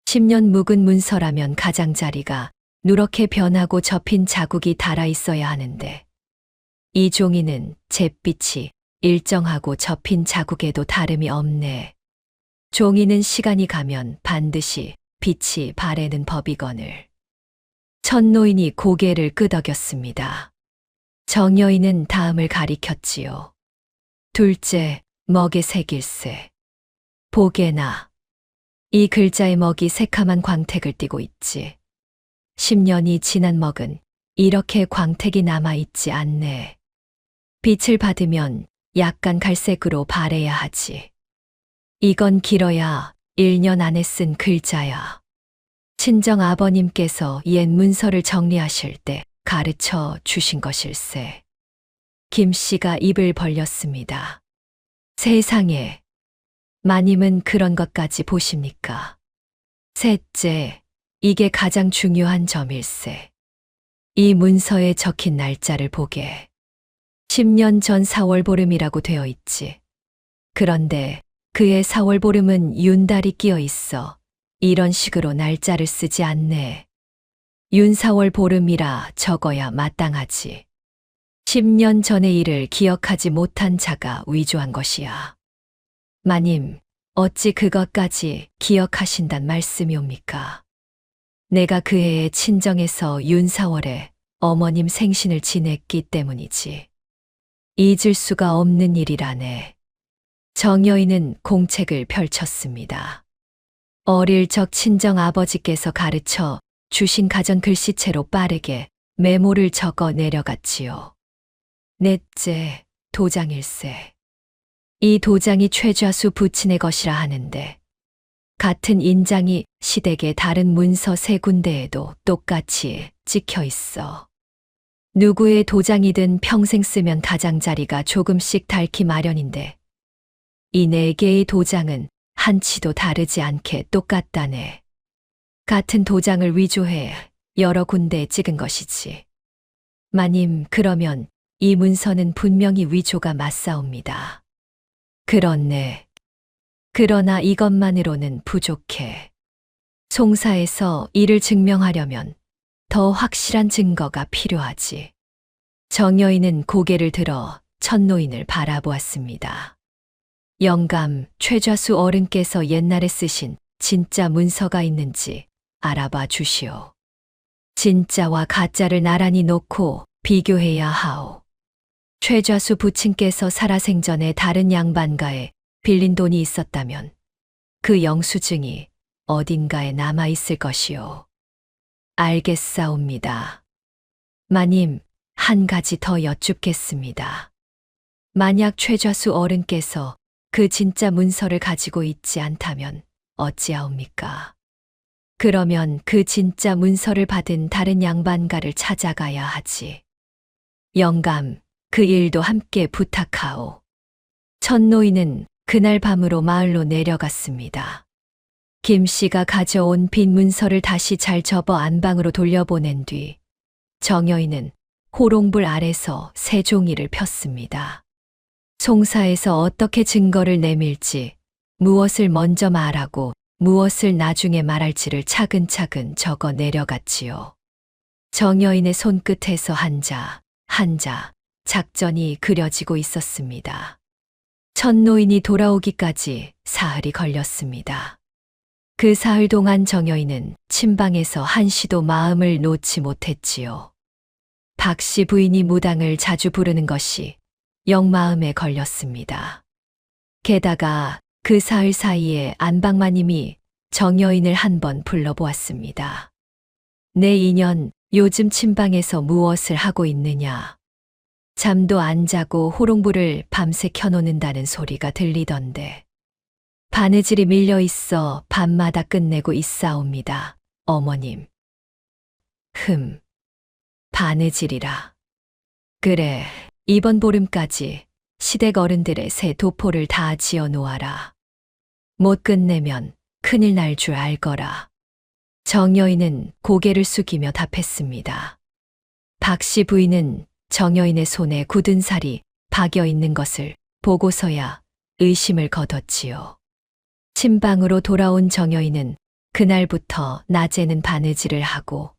S2: 10년 묵은 문서라면 가장자리가 누렇게 변하고 접힌 자국이 달아 있어야 하는데 이 종이는 잿빛이 일정하고 접힌 자국에도 다름이 없네. 종이는 시간이 가면 반드시 빛이 바래는 법이거늘. 천노인이 고개를 끄덕였습니다. 정여인은 다음을 가리켰지요. 둘째, 먹의 색일세. 보게나. 이 글자의 먹이 새카만 광택을 띠고 있지. 10년이 지난 먹은 이렇게 광택이 남아있지 않네. 빛을 받으면 약간 갈색으로 바래야 하지. 이건 길어야 1년 안에 쓴 글자야. 친정 아버님께서 옛 문서를 정리하실 때 가르쳐 주신 것일세. 김 씨가 입을 벌렸습니다. 세상에, 마님은 그런 것까지 보십니까? 셋째, 이게 가장 중요한 점일세. 이 문서에 적힌 날짜를 보게. 10년 전 4월 보름이라고 되어 있지. 그런데 그의 4월 보름은 윤달이 끼어 있어 이런 식으로 날짜를 쓰지 않네. 윤 4월 보름이라 적어야 마땅하지. 10년 전의 일을 기억하지 못한 자가 위조한 것이야. 마님, 어찌 그것까지 기억하신단 말씀이옵니까? 내가 그 해에 친정에서 윤 4월에 어머님 생신을 지냈기 때문이지. 잊을 수가 없는 일이라네. 정여인은 공책을 펼쳤습니다. 어릴 적 친정 아버지께서 가르쳐 주신 가전 글씨체로 빠르게 메모를 적어 내려갔지요. 넷째, 도장일세. 이 도장이 최좌수 부친의 것이라 하는데 같은 인장이 시댁의 다른 문서 3군데에도 똑같이 찍혀 있어. 누구의 도장이든 평생 쓰면 가장자리가 조금씩 닳기 마련인데 이 4개의 도장은 한치도 다르지 않게 똑같다네. 같은 도장을 위조해 여러 군데에 찍은 것이지. 마님, 그러면 이 문서는 분명히 위조가 맞사옵니다. 그렇네. 그러나 이것만으로는 부족해. 송사에서 이를 증명하려면 더 확실한 증거가 필요하지. 정여인은 고개를 들어 천노인을 바라보았습니다. 영감, 최좌수 어른께서 옛날에 쓰신 진짜 문서가 있는지 알아봐 주시오. 진짜와 가짜를 나란히 놓고 비교해야 하오. 최좌수 부친께서 살아생전에 다른 양반가에 빌린 돈이 있었다면 그 영수증이 어딘가에 남아 있을 것이오. 알겠사옵니다. 마님, 한 가지 더 여쭙겠습니다. 만약 최좌수 어른께서 그 진짜 문서를 가지고 있지 않다면 어찌하옵니까? 그러면 그 진짜 문서를 받은 다른 양반가를 찾아가야 하지. 영감, 그 일도 함께 부탁하오. 천노인은 그날 밤으로 마을로 내려갔습니다. 김 씨가 가져온 빈 문서를 다시 잘 접어 안방으로 돌려보낸 뒤 정여인은 호롱불 아래서 새 종이를 폈습니다. 송사에서 어떻게 증거를 내밀지, 무엇을 먼저 말하고 무엇을 나중에 말할지를 차근차근 적어 내려갔지요. 정여인의 손끝에서 한자, 한자, 작전이 그려지고 있었습니다. 천노인이 돌아오기까지 사흘이 걸렸습니다. 그 사흘 동안 정여인은 침방에서 한시도 마음을 놓지 못했지요. 박씨 부인이 무당을 자주 부르는 것이 영 마음에 걸렸습니다. 게다가 그 사흘 사이에 안방마님이 정여인을 한번 불러보았습니다. 내 인연, 요즘 침방에서 무엇을 하고 있느냐? 잠도 안 자고 호롱불을 밤새 켜놓는다는 소리가 들리던데 바느질이 밀려 있어 밤마다 끝내고 있사옵니다, 어머님. 바느질이라. 그래, 이번 보름까지 시댁 어른들의 새 도포를 다 지어 놓아라. 못 끝내면 큰일 날 줄 알거라. 정여인은 고개를 숙이며 답했습니다. 박씨 부인은 정여인의 손에 굳은 살이 박여 있는 것을 보고서야 의심을 거뒀지요. 침방으로 돌아온 정여인은 그날부터 낮에는 바느질을 하고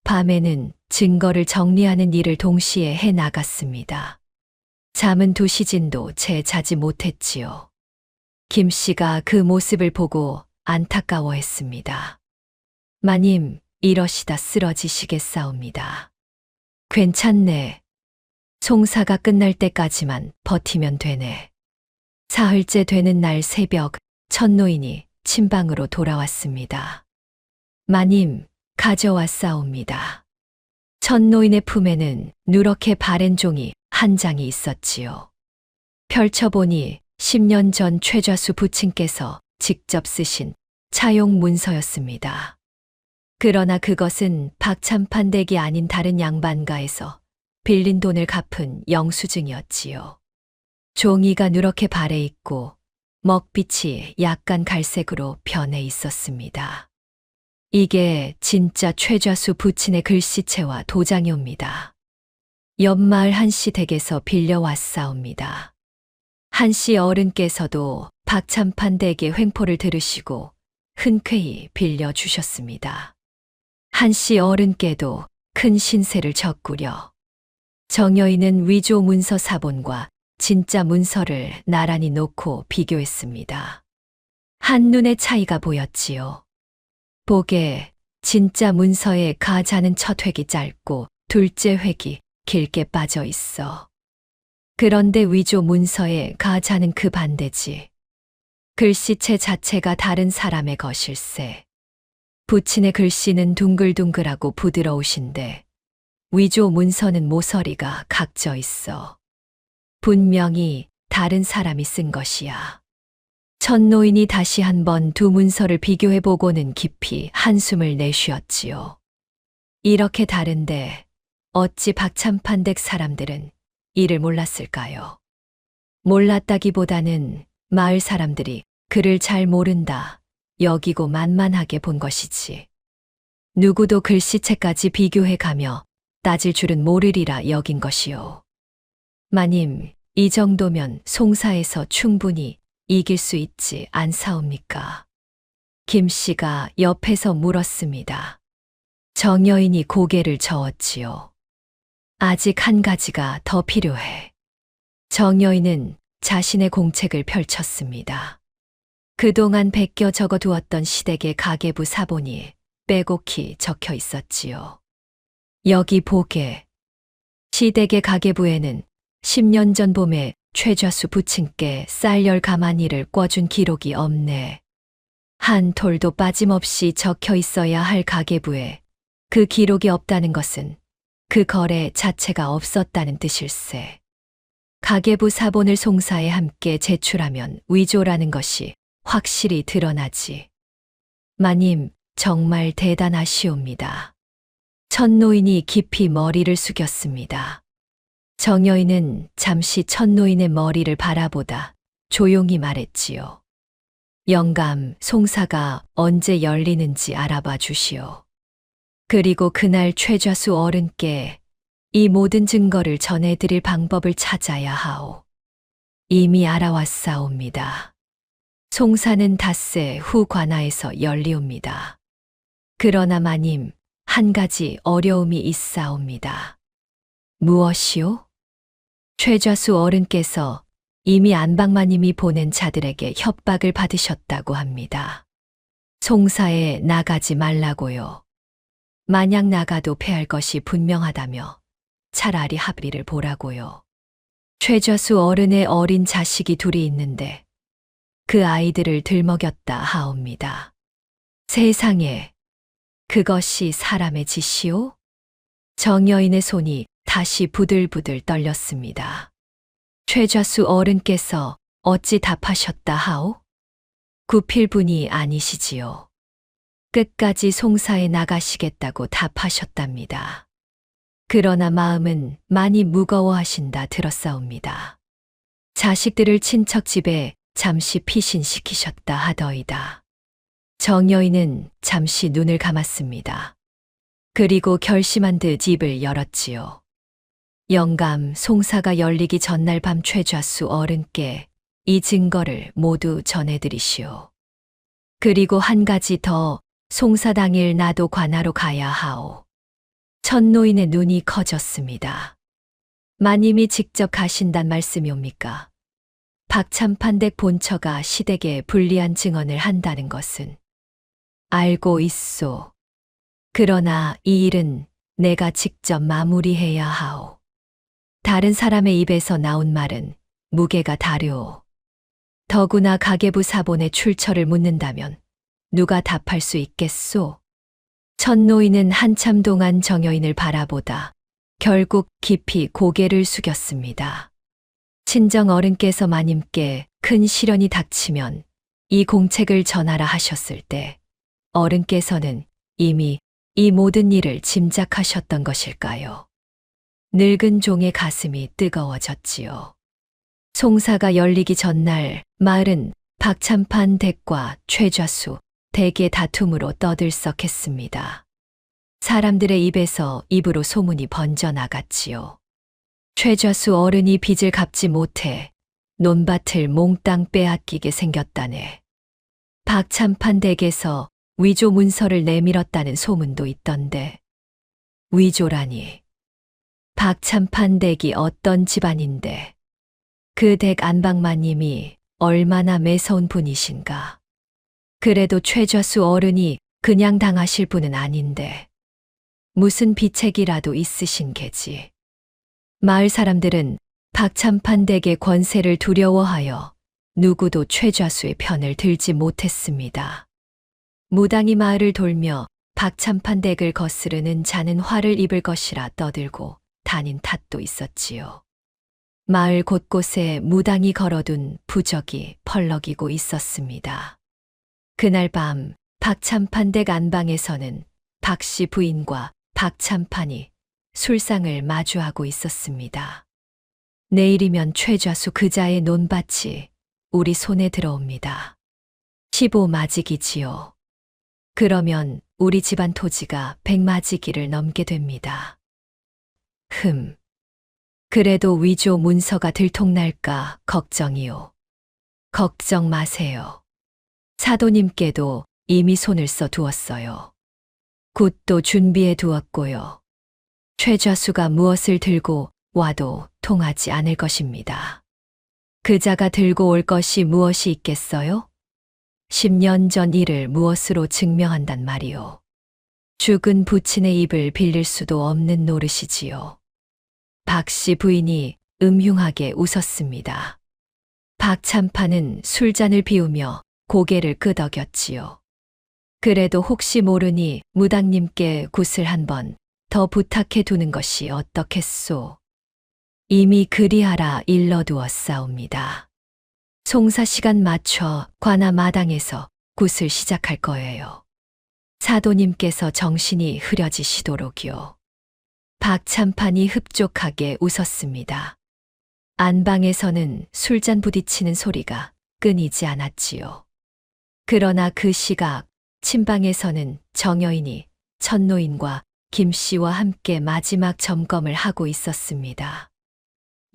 S2: 밤에는 증거를 정리하는 일을 동시에 해 나갔습니다. 잠은 2시진도 채 자지 못했지요. 김 씨가 그 모습을 보고 안타까워했습니다. 마님, 이러시다 쓰러지시겠사옵니다. 괜찮네. 송사가 끝날 때까지만 버티면 되네. 사흘째 되는 날 새벽, 천노인이 침방으로 돌아왔습니다. 마님, 가져왔사옵니다. 천노인의 품에는 누렇게 바랜 종이 한 장이 있었지요. 펼쳐보니 10년 전 최좌수 부친께서 직접 쓰신 차용 문서였습니다. 그러나 그것은 박참판 댁이 아닌 다른 양반가에서 빌린 돈을 갚은 영수증이었지요. 종이가 누렇게 발해 있고 먹빛이 약간 갈색으로 변해 있었습니다. 이게 진짜 최좌수 부친의 글씨체와 도장이옵니다. 옆마을 한씨 댁에서 빌려왔사옵니다. 한씨 어른께서도 박참판 댁의 횡포를 들으시고 흔쾌히 빌려주셨습니다. 한씨 어른께도 큰 신세를 졌구려. 정여인은 위조 문서 사본과 진짜 문서를 나란히 놓고 비교했습니다. 한눈에 차이가 보였지요. 보게 진짜 문서의 가자는 첫 획이 짧고 둘째 획이 길게 빠져 있어. 그런데 위조 문서의 가자는 그 반대지. 글씨체 자체가 다른 사람의 것일세. 부친의 글씨는 둥글둥글하고 부드러우신데 위조 문서는 모서리가 각져 있어. 분명히 다른 사람이 쓴 것이야. 천노인이 다시 한번 두 문서를 비교해보고는 깊이 한숨을 내쉬었지요. 이렇게 다른데 어찌 박참판 댁 사람들은 이를 몰랐을까요? 몰랐다기보다는 마을 사람들이 그를 잘 모른다 여기고 만만하게 본 것이지. 누구도 글씨체까지 비교해가며 따질 줄은 모르리라 여긴 것이요. 마님, 이 정도면 송사에서 충분히 이길 수 있지 않사옵니까? 김씨가 옆에서 물었습니다. 정여인이 고개를 저었지요. 아직 한 가지가 더 필요해. 정여인은 자신의 공책을 펼쳤습니다. 그동안 베껴 적어두었던 시댁의 가계부 사본이 빼곡히 적혀 있었지요. 여기 보게. 시댁의 가계부에는 10년 전 봄에 최좌수 부친께 쌀열 가마니를 꿔준 기록이 없네. 한 톨도 빠짐없이 적혀 있어야 할 가계부에 그 기록이 없다는 것은 그 거래 자체가 없었다는 뜻일세. 가계부 사본을 송사에 함께 제출하면 위조라는 것이 확실히 드러나지. 마님, 정말 대단하시옵니다. 천노인이 깊이 머리를 숙였습니다. 정여인은 잠시 천노인의 머리를 바라보다 조용히 말했지요. 영감, 송사가 언제 열리는지 알아봐 주시오. 그리고 그날 최좌수 어른께 이 모든 증거를 전해드릴 방법을 찾아야 하오. 이미 알아왔사옵니다. 송사는 닷새 후 관아에서 열리옵니다. 그러나 마님, 한 가지 어려움이 있사옵니다. 무엇이오? 최좌수 어른께서 이미 안방마님이 보낸 자들에게 협박을 받으셨다고 합니다. 송사에 나가지 말라고요. 만약 나가도 패할 것이 분명하다며 차라리 합의를 보라고요. 최좌수 어른의 어린 자식이 둘이 있는데 그 아이들을 들먹였다 하옵니다. 세상에, 그것이 사람의 짓이오? 정여인의 손이 다시 부들부들 떨렸습니다. 최좌수 어른께서 어찌 답하셨다 하오? 굽힐 분이 아니시지요. 끝까지 송사에 나가시겠다고 답하셨답니다. 그러나 마음은 많이 무거워하신다 들었사옵니다. 자식들을 친척 집에 잠시 피신시키셨다 하더이다. 정여인은 잠시 눈을 감았습니다. 그리고 결심한 듯 입을 열었지요. 영감, 송사가 열리기 전날 밤 최좌수 어른께 이 증거를 모두 전해드리시오. 그리고 한 가지 더, 송사 당일 나도 관하로 가야 하오. 천노인의 눈이 커졌습니다. 마님이 직접 가신단 말씀이옵니까? 박참판댁 본처가 시댁에 불리한 증언을 한다는 것은 알고 있소. 그러나 이 일은 내가 직접 마무리해야 하오. 다른 사람의 입에서 나온 말은 무게가 다르오. 더구나 가계부 사본의 출처를 묻는다면 누가 답할 수 있겠소? 천노인은 한참 동안 정여인을 바라보다 결국 깊이 고개를 숙였습니다. 친정 어른께서 마님께 큰 시련이 닥치면 이 공책을 전하라 하셨을 때 어른께서는 이미 이 모든 일을 짐작하셨던 것일까요? 늙은 종의 가슴이 뜨거워졌지요. 송사가 열리기 전날 마을은 박찬판 댁과 최좌수 댁의 다툼으로 떠들썩했습니다. 사람들의 입에서 입으로 소문이 번져나갔지요. 최좌수 어른이 빚을 갚지 못해 논밭을 몽땅 빼앗기게 생겼다네. 박찬판 댁에서 위조 문서를 내밀었다는 소문도 있던데. 위조라니. 박찬판 댁이 어떤 집안인데. 그 댁 안방마님이 얼마나 매서운 분이신가. 그래도 최좌수 어른이 그냥 당하실 분은 아닌데. 무슨 비책이라도 있으신 게지. 마을 사람들은 박찬판 댁의 권세를 두려워하여 누구도 최좌수의 편을 들지 못했습니다. 무당이 마을을 돌며 박찬판 댁을 거스르는 자는 화를 입을 것이라 떠들고 다닌 탓도 있었지요. 마을 곳곳에 무당이 걸어둔 부적이 펄럭이고 있었습니다. 그날 밤 박찬판 댁 안방에서는 박씨 부인과 박찬판이 술상을 마주하고 있었습니다. 내일이면 최좌수 그자의 논밭이 우리 손에 들어옵니다. 15마지기지요. 그러면 우리 집안 토지가 100마지기를 넘게 됩니다. 그래도 위조 문서가 들통날까 걱정이요. 걱정 마세요. 사도님께도 이미 손을 써 두었어요. 굿도 준비해 두었고요. 최좌수가 무엇을 들고 와도 통하지 않을 것입니다. 그자가 들고 올 것이 무엇이 있겠어요? 10년 전 일을 무엇으로 증명한단 말이오. 죽은 부친의 입을 빌릴 수도 없는 노릇이지요. 박씨 부인이 음흉하게 웃었습니다. 박찬판은 술잔을 비우며 고개를 끄덕였지요. 그래도 혹시 모르니 무당님께 굿을 한번 더 부탁해 두는 것이 어떻겠소. 이미 그리하라 일러두었사옵니다. 송사 시간 맞춰 관아 마당에서 굿을 시작할 거예요. 사도님께서 정신이 흐려지시도록요. 박찬판이 흡족하게 웃었습니다. 안방에서는 술잔 부딪히는 소리가 끊이지 않았지요. 그러나 그 시각 친방에서는 정여인이 천노인과 김씨와 함께 마지막 점검을 하고 있었습니다.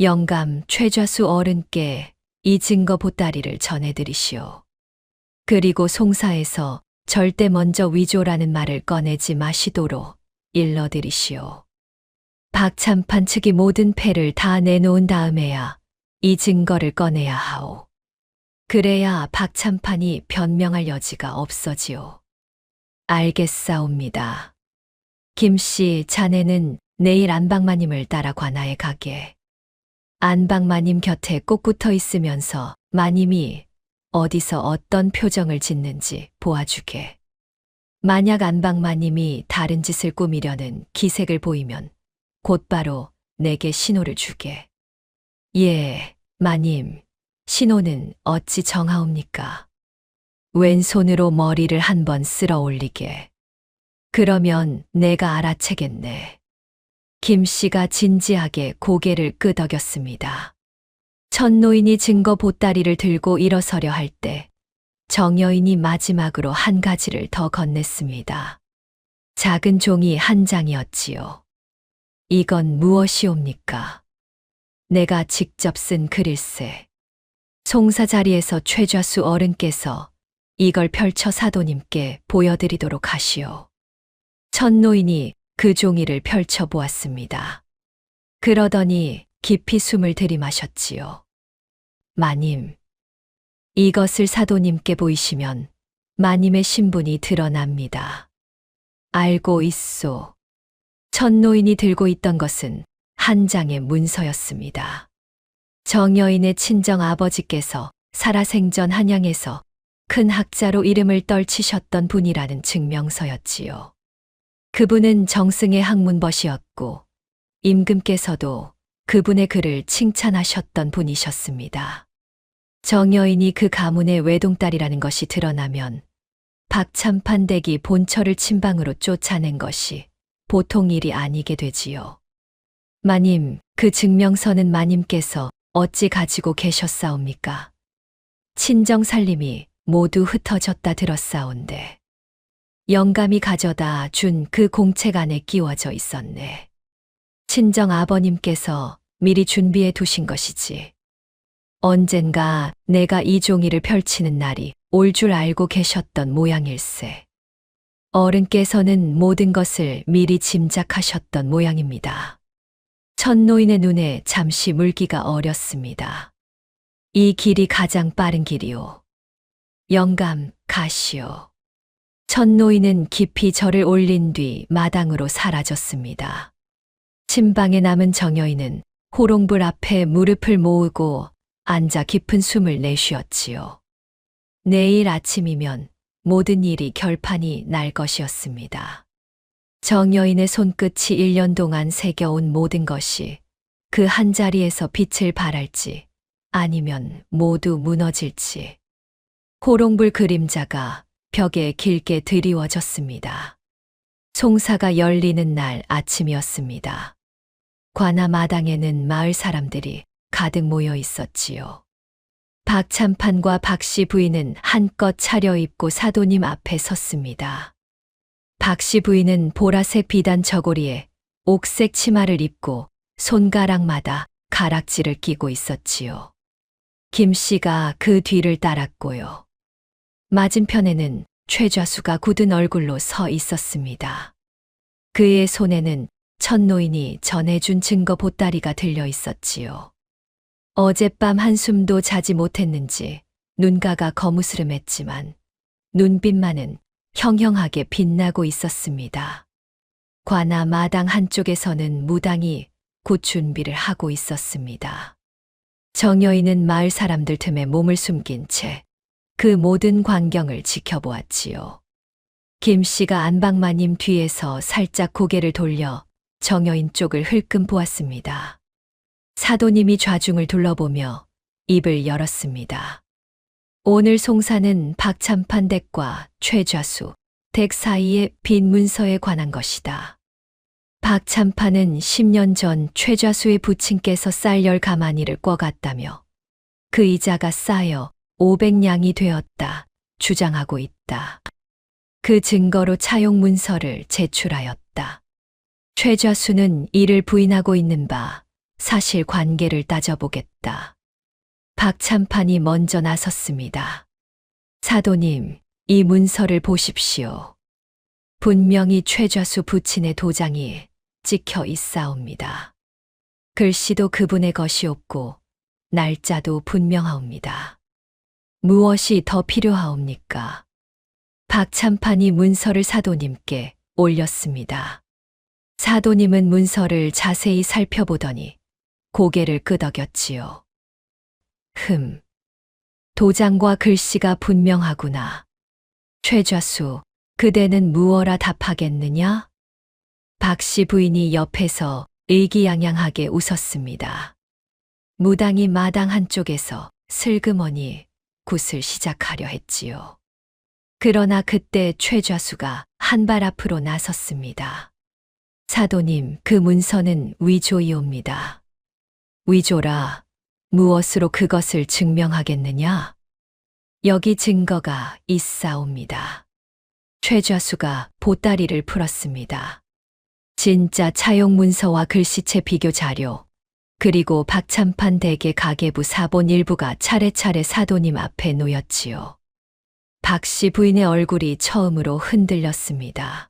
S2: 영감 최좌수 어른께 이 증거 보따리를 전해드리시오. 그리고 송사에서 절대 먼저 위조라는 말을 꺼내지 마시도록 일러드리시오. 박찬판 측이 모든 패를 다 내놓은 다음에야 이 증거를 꺼내야 하오. 그래야 박찬판이 변명할 여지가 없어지오. 알겠사옵니다. 김씨, 자네는 내일 안방마님을 따라 관아에 가게. 안방마님 곁에 꼭 붙어 있으면서 마님이 어디서 어떤 표정을 짓는지 보아주게. 만약 안방마님이 다른 짓을 꾸미려는 기색을 보이면 곧바로 내게 신호를 주게. 예, 마님. 신호는 어찌 정하옵니까? 왼손으로 머리를 한번 쓸어 올리게. 그러면 내가 알아채겠네. 김씨가 진지하게 고개를 끄덕였습니다. 천노인이 증거 보따리를 들고 일어서려 할 때 정여인이 마지막으로 한 가지를 더 건넸습니다. 작은 종이 한 장이었지요. 이건 무엇이옵니까? 내가 직접 쓴 글일세. 송사 자리에서 최좌수 어른께서 이걸 펼쳐 사도님께 보여드리도록 하시오. 천노인이 그 종이를 펼쳐 보았습니다. 그러더니 깊이 숨을 들이마셨지요. 마님, 이것을 사도님께 보이시면 마님의 신분이 드러납니다. 알고 있소. 천노인이 들고 있던 것은 한 장의 문서였습니다. 정여인의 친정 아버지께서 살아생전 한양에서 큰 학자로 이름을 떨치셨던 분이라는 증명서였지요. 그분은 정승의 학문버시였고 임금께서도 그분의 글을 칭찬하셨던 분이셨습니다. 정여인이 그 가문의 외동딸이라는 것이 드러나면 박찬판 댁이 본처를 친방으로 쫓아낸 것이 보통 일이 아니게 되지요. 마님, 그 증명서는 마님께서 어찌 가지고 계셨사옵니까? 친정 살림이 모두 흩어졌다 들었사온데 영감이 가져다 준 그 공책 안에 끼워져 있었네. 친정 아버님께서 미리 준비해 두신 것이지. 언젠가 내가 이 종이를 펼치는 날이 올 줄 알고 계셨던 모양일세. 어른께서는 모든 것을 미리 짐작하셨던 모양입니다. 천노인의 눈에 잠시 물기가 어렸습니다. 이 길이 가장 빠른 길이오. 영감, 가시오. 천노인은 깊이 절을 올린 뒤 마당으로 사라졌습니다. 침방에 남은 정여인은 호롱불 앞에 무릎을 모으고 앉아 깊은 숨을 내쉬었지요. 내일 아침이면 모든 일이 결판이 날 것이었습니다. 정여인의 손끝이 1년 동안 새겨온 모든 것이 그 한자리에서 빛을 발할지 아니면 모두 무너질지. 호롱불 그림자가 벽에 길게 드리워졌습니다. 송사가 열리는 날 아침이었습니다. 관아 마당에는 마을 사람들이 가득 모여 있었지요. 박참판과 박씨 부인은 한껏 차려입고 사도님 앞에 섰습니다. 박씨 부인은 보라색 비단 저고리에 옥색 치마를 입고 손가락마다 가락지를 끼고 있었지요. 김씨가 그 뒤를 따랐고요. 맞은편에는 최좌수가 굳은 얼굴로 서 있었습니다. 그의 손에는 천노인이 전해준 증거 보따리가 들려 있었지요. 어젯밤 한숨도 자지 못했는지 눈가가 거무스름했지만 눈빛만은 형형하게 빛나고 있었습니다. 관아 마당 한쪽에서는 무당이 곧 준비를 하고 있었습니다. 정여인은 마을 사람들 틈에 몸을 숨긴 채 그 모든 광경을 지켜보았지요. 김씨가 안방마님 뒤에서 살짝 고개를 돌려 정여인 쪽을 흘끔 보았습니다. 사도님이 좌중을 둘러보며 입을 열었습니다. 오늘 송사는 박참판 댁과 최좌수 댁 사이의 빈 문서에 관한 것이다. 박참판은 10년 전 최좌수의 부친께서 쌀 10가마니를 꿔갔다며 그 이자가 쌓여 500냥이 되었다 주장하고 있다. 그 증거로 차용 문서를 제출하였다. 최좌수는 이를 부인하고 있는 바 사실 관계를 따져보겠다. 박참판이 먼저 나섰습니다. 사도님, 이 문서를 보십시오. 분명히 최좌수 부친의 도장이 찍혀 있사옵니다. 글씨도 그분의 것이 없고 날짜도 분명하옵니다. 무엇이 더 필요하옵니까? 박참판이 문서를 사도님께 올렸습니다. 사도님은 문서를 자세히 살펴보더니 고개를 끄덕였지요. 도장과 글씨가 분명하구나. 최좌수, 그대는 무어라 답하겠느냐? 박씨 부인이 옆에서 의기양양하게 웃었습니다. 무당이 마당 한쪽에서 슬그머니 굿을 시작하려 했지요. 그러나 그때 최좌수가 한 발 앞으로 나섰습니다. 사도님, 그 문서는 위조이옵니다. 위조라, 무엇으로 그것을 증명하겠느냐? 여기 증거가 있사옵니다. 최좌수가 보따리를 풀었습니다. 진짜 차용 문서와 글씨체 비교 자료, 그리고 박참판 댁의 가계부 사본 일부가 차례차례 사도님 앞에 놓였지요. 박씨 부인의 얼굴이 처음으로 흔들렸습니다.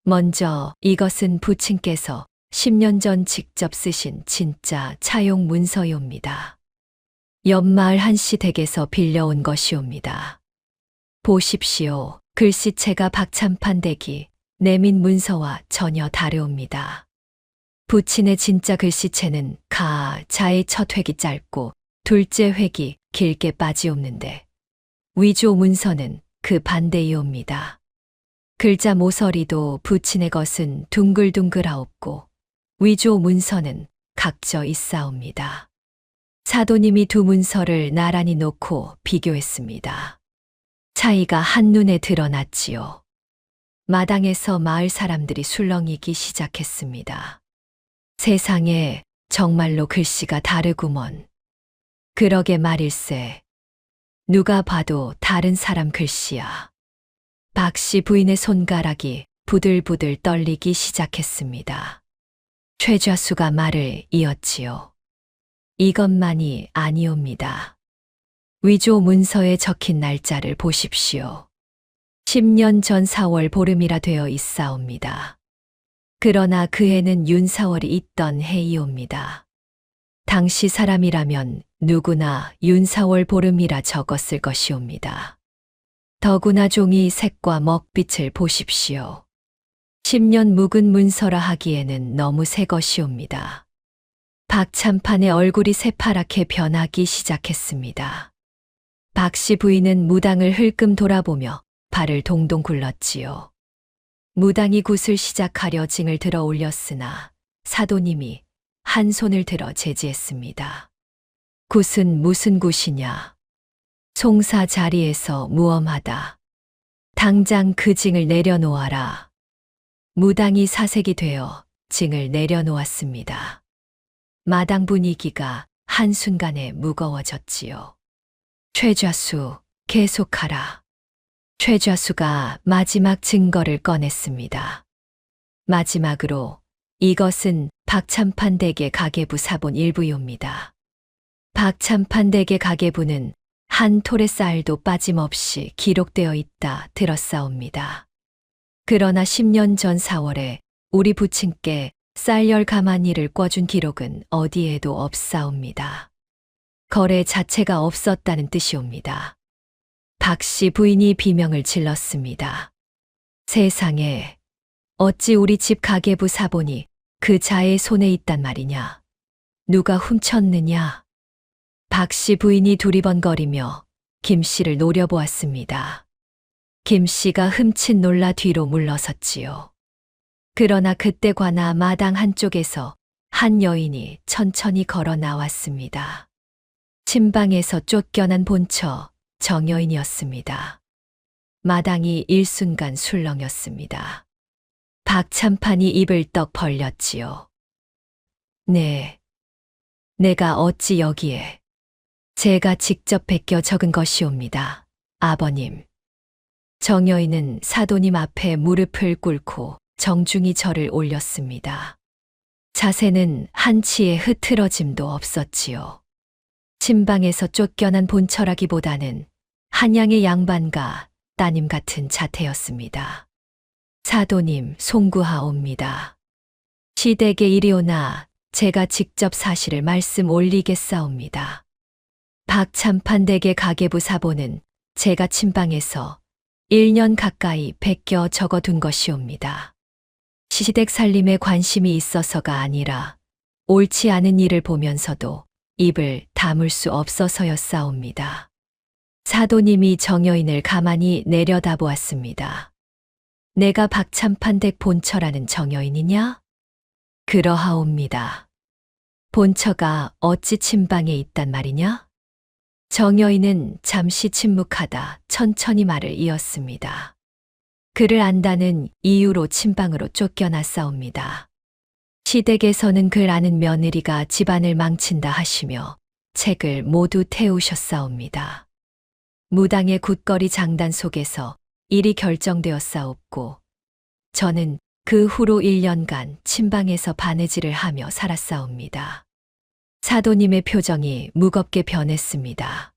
S2: 먼저 이것은 부친께서 10년 전 직접 쓰신 진짜 차용 문서이옵니다. 옆마을 한씨 댁에서 빌려온 것이옵니다. 보십시오. 글씨체가 박참판 댁이 내민 문서와 전혀 다르옵니다. 부친의 진짜 글씨체는 자의 첫 획이 짧고 둘째 획이 길게 빠지옵는데 위조 문서는 그 반대이옵니다. 글자 모서리도 부친의 것은 둥글둥글하옵고 위조 문서는 각져 있사옵니다. 사도님이 두 문서를 나란히 놓고 비교했습니다. 차이가 한눈에 드러났지요. 마당에서 마을 사람들이 술렁이기 시작했습니다. 세상에 정말로 글씨가 다르구먼. 그러게 말일세. 누가 봐도 다른 사람 글씨야. 박씨 부인의 손가락이 부들부들 떨리기 시작했습니다. 최좌수가 말을 이었지요. 이것만이 아니옵니다. 위조 문서에 적힌 날짜를 보십시오. 10년 전 4월 보름이라 되어 있사옵니다. 그러나 그 해는 윤사월이 있던 해이옵니다. 당시 사람이라면 누구나 윤사월 보름이라 적었을 것이옵니다. 더구나 종이 색과 먹빛을 보십시오. 10년 묵은 문서라 하기에는 너무 새 것이옵니다. 박참판의 얼굴이 새파랗게 변하기 시작했습니다. 박씨 부인은 무당을 흘끔 돌아보며 발을 동동 굴렀지요. 무당이 굿을 시작하려 징을 들어 올렸으나 사도님이 한 손을 들어 제지했습니다. 굿은 무슨 굿이냐? 송사 자리에서 무엄하다. 당장 그 징을 내려놓아라. 무당이 사색이 되어 징을 내려놓았습니다. 마당 분위기가 한순간에 무거워졌지요. 최좌수, 계속하라. 최좌수가 마지막 증거를 꺼냈습니다. 마지막으로 이것은 박참판 댁의 가계부 사본 일부이옵니다. 박참판 댁의 가계부는 한 톨의 쌀도 빠짐없이 기록되어 있다 들었사옵니다. 그러나 10년 전 4월에 우리 부친께 쌀열 가마니를 꿔준 기록은 어디에도 없사옵니다. 거래 자체가 없었다는 뜻이옵니다. 박씨 부인이 비명을 질렀습니다. 세상에, 어찌 우리 집 가계부 사본이 그 자의 손에 있단 말이냐? 누가 훔쳤느냐? 박씨 부인이 두리번거리며 김씨를 노려보았습니다. 김씨가 흠칫 놀라 뒤로 물러섰지요. 그러나 그때 관아 마당 한쪽에서 한 여인이 천천히 걸어 나왔습니다. 침방에서 쫓겨난 본처 정여인이었습니다. 마당이 일순간 술렁였습니다. 박참판이 입을 떡 벌렸지요. 네, 내가 어찌 여기에. 제가 직접 베껴 적은 것이옵니다. 아버님. 정여인은 사도님 앞에 무릎을 꿇고 정중히 절을 올렸습니다. 자세는 한치의 흐트러짐도 없었지요. 침방에서 쫓겨난 본처라기보다는 한양의 양반과 따님 같은 자태였습니다. 사도님 송구하옵니다. 시댁에 이리오나 제가 직접 사실을 말씀 올리겠사옵니다. 박참판 댁의 가계부 사본은 제가 침방에서 1년 가까이 베껴 적어둔 것이옵니다. 시댁 살림에 관심이 있어서가 아니라 옳지 않은 일을 보면서도 입을 다물 수 없어서였사옵니다. 사도님이 정여인을 가만히 내려다보았습니다. 내가 박참판 댁 본처라는 정여인이냐? 그러하옵니다. 본처가 어찌 침방에 있단 말이냐? 정여인은 잠시 침묵하다 천천히 말을 이었습니다. 그를 안다는 이유로 침방으로 쫓겨났사옵니다. 시댁에서는 그를 아는 며느리가 집안을 망친다 하시며 책을 모두 태우셨사옵니다. 무당의 굿거리 장단 속에서 일이 결정되었사옵고 저는 그 후로 1년간 침방에서 바느질을 하며 살았사옵니다. 사도님의 표정이 무겁게 변했습니다.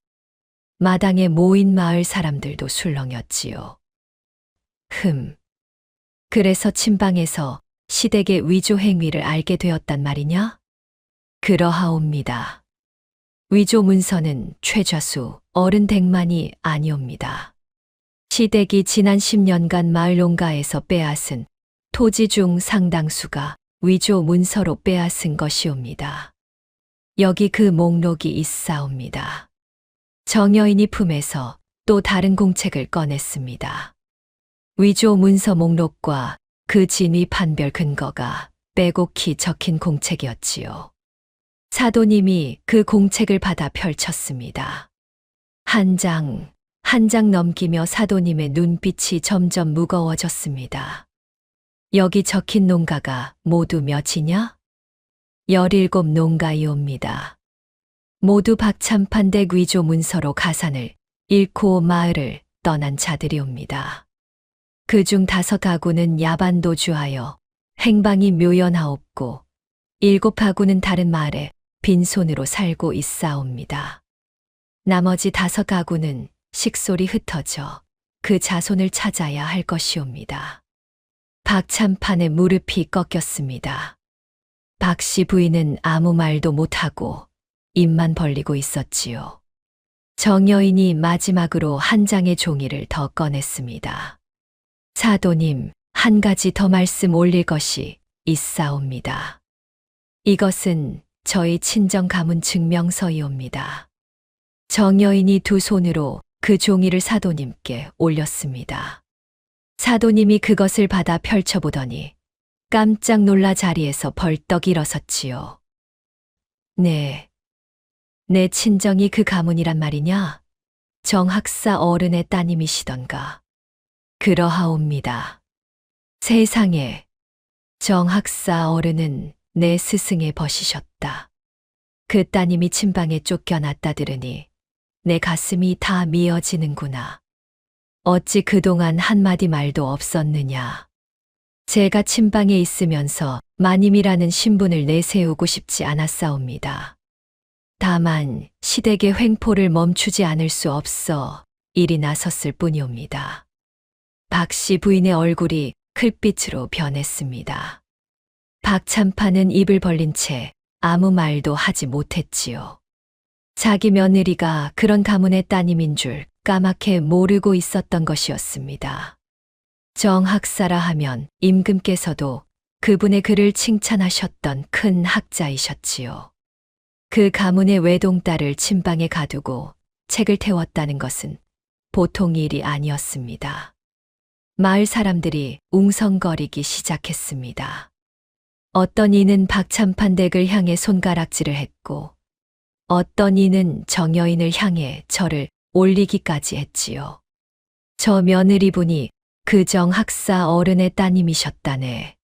S2: 마당에 모인 마을 사람들도 술렁였지요. 그래서 침방에서 시댁의 위조 행위를 알게 되었단 말이냐? 그러하옵니다. 위조 문서는 최좌수 어른 댁만이 아니옵니다. 시댁이 지난 10년간 마을 농가에서 빼앗은 토지 중 상당수가 위조 문서로 빼앗은 것이옵니다. 여기 그 목록이 있사옵니다. 정여인이 품에서 또 다른 공책을 꺼냈습니다. 위조 문서 목록과 그 진위 판별 근거가 빼곡히 적힌 공책이었지요. 사도님이 그 공책을 받아 펼쳤습니다. 한 장, 한 장 넘기며 사도님의 눈빛이 점점 무거워졌습니다. 여기 적힌 농가가 모두 몇이냐? 17 농가이옵니다. 모두 박참판댁 위조 문서로 가산을 잃고 마을을 떠난 자들이옵니다. 그중 5가구는 야반도주하여 행방이 묘연하옵고 7가구는 다른 마을에 빈손으로 살고 있사옵니다. 나머지 5가구는 식솔이 흩어져 그 자손을 찾아야 할 것이옵니다. 박참판의 무릎이 꺾였습니다. 박씨 부인은 아무 말도 못하고 입만 벌리고 있었지요. 정여인이 마지막으로 한 장의 종이를 더 꺼냈습니다. 사도님, 한 가지 더 말씀 올릴 것이 있사옵니다. 이것은 저희 친정 가문 증명서이옵니다. 정여인이 2 손으로 그 종이를 사도님께 올렸습니다. 사도님이 그것을 받아 펼쳐보더니 깜짝 놀라 자리에서 벌떡 일어섰지요. 네, 내 친정이 그 가문이란 말이냐? 정학사 어른의 따님이시던가. 그러하옵니다. 세상에, 정학사 어른은 내 스승의 벗이셨다. 그 따님이 친방에 쫓겨났다 들으니 내 가슴이 다 미어지는구나. 어찌 그동안 한마디 말도 없었느냐. 제가 친방에 있으면서 마님이라는 신분을 내세우고 싶지 않았사옵니다. 다만 시댁의 횡포를 멈추지 않을 수 없어 일이 나섰을 뿐이옵니다. 박씨 부인의 얼굴이 클빛으로 변했습니다. 박참판은 입을 벌린 채 아무 말도 하지 못했지요. 자기 며느리가 그런 가문의 따님인 줄 까맣게 모르고 있었던 것이었습니다. 정학사라 하면 임금께서도 그분의 글을 칭찬하셨던 큰 학자이셨지요. 그 가문의 외동딸을 친방에 가두고 책을 태웠다는 것은 보통 일이 아니었습니다. 마을 사람들이 웅성거리기 시작했습니다. 어떤 이는 박참판 댁을 향해 손가락질을 했고 어떤 이는 정여인을 향해 절을 올리기까지 했지요. 저 며느리분이 그 정학사 어른의 따님이셨다네.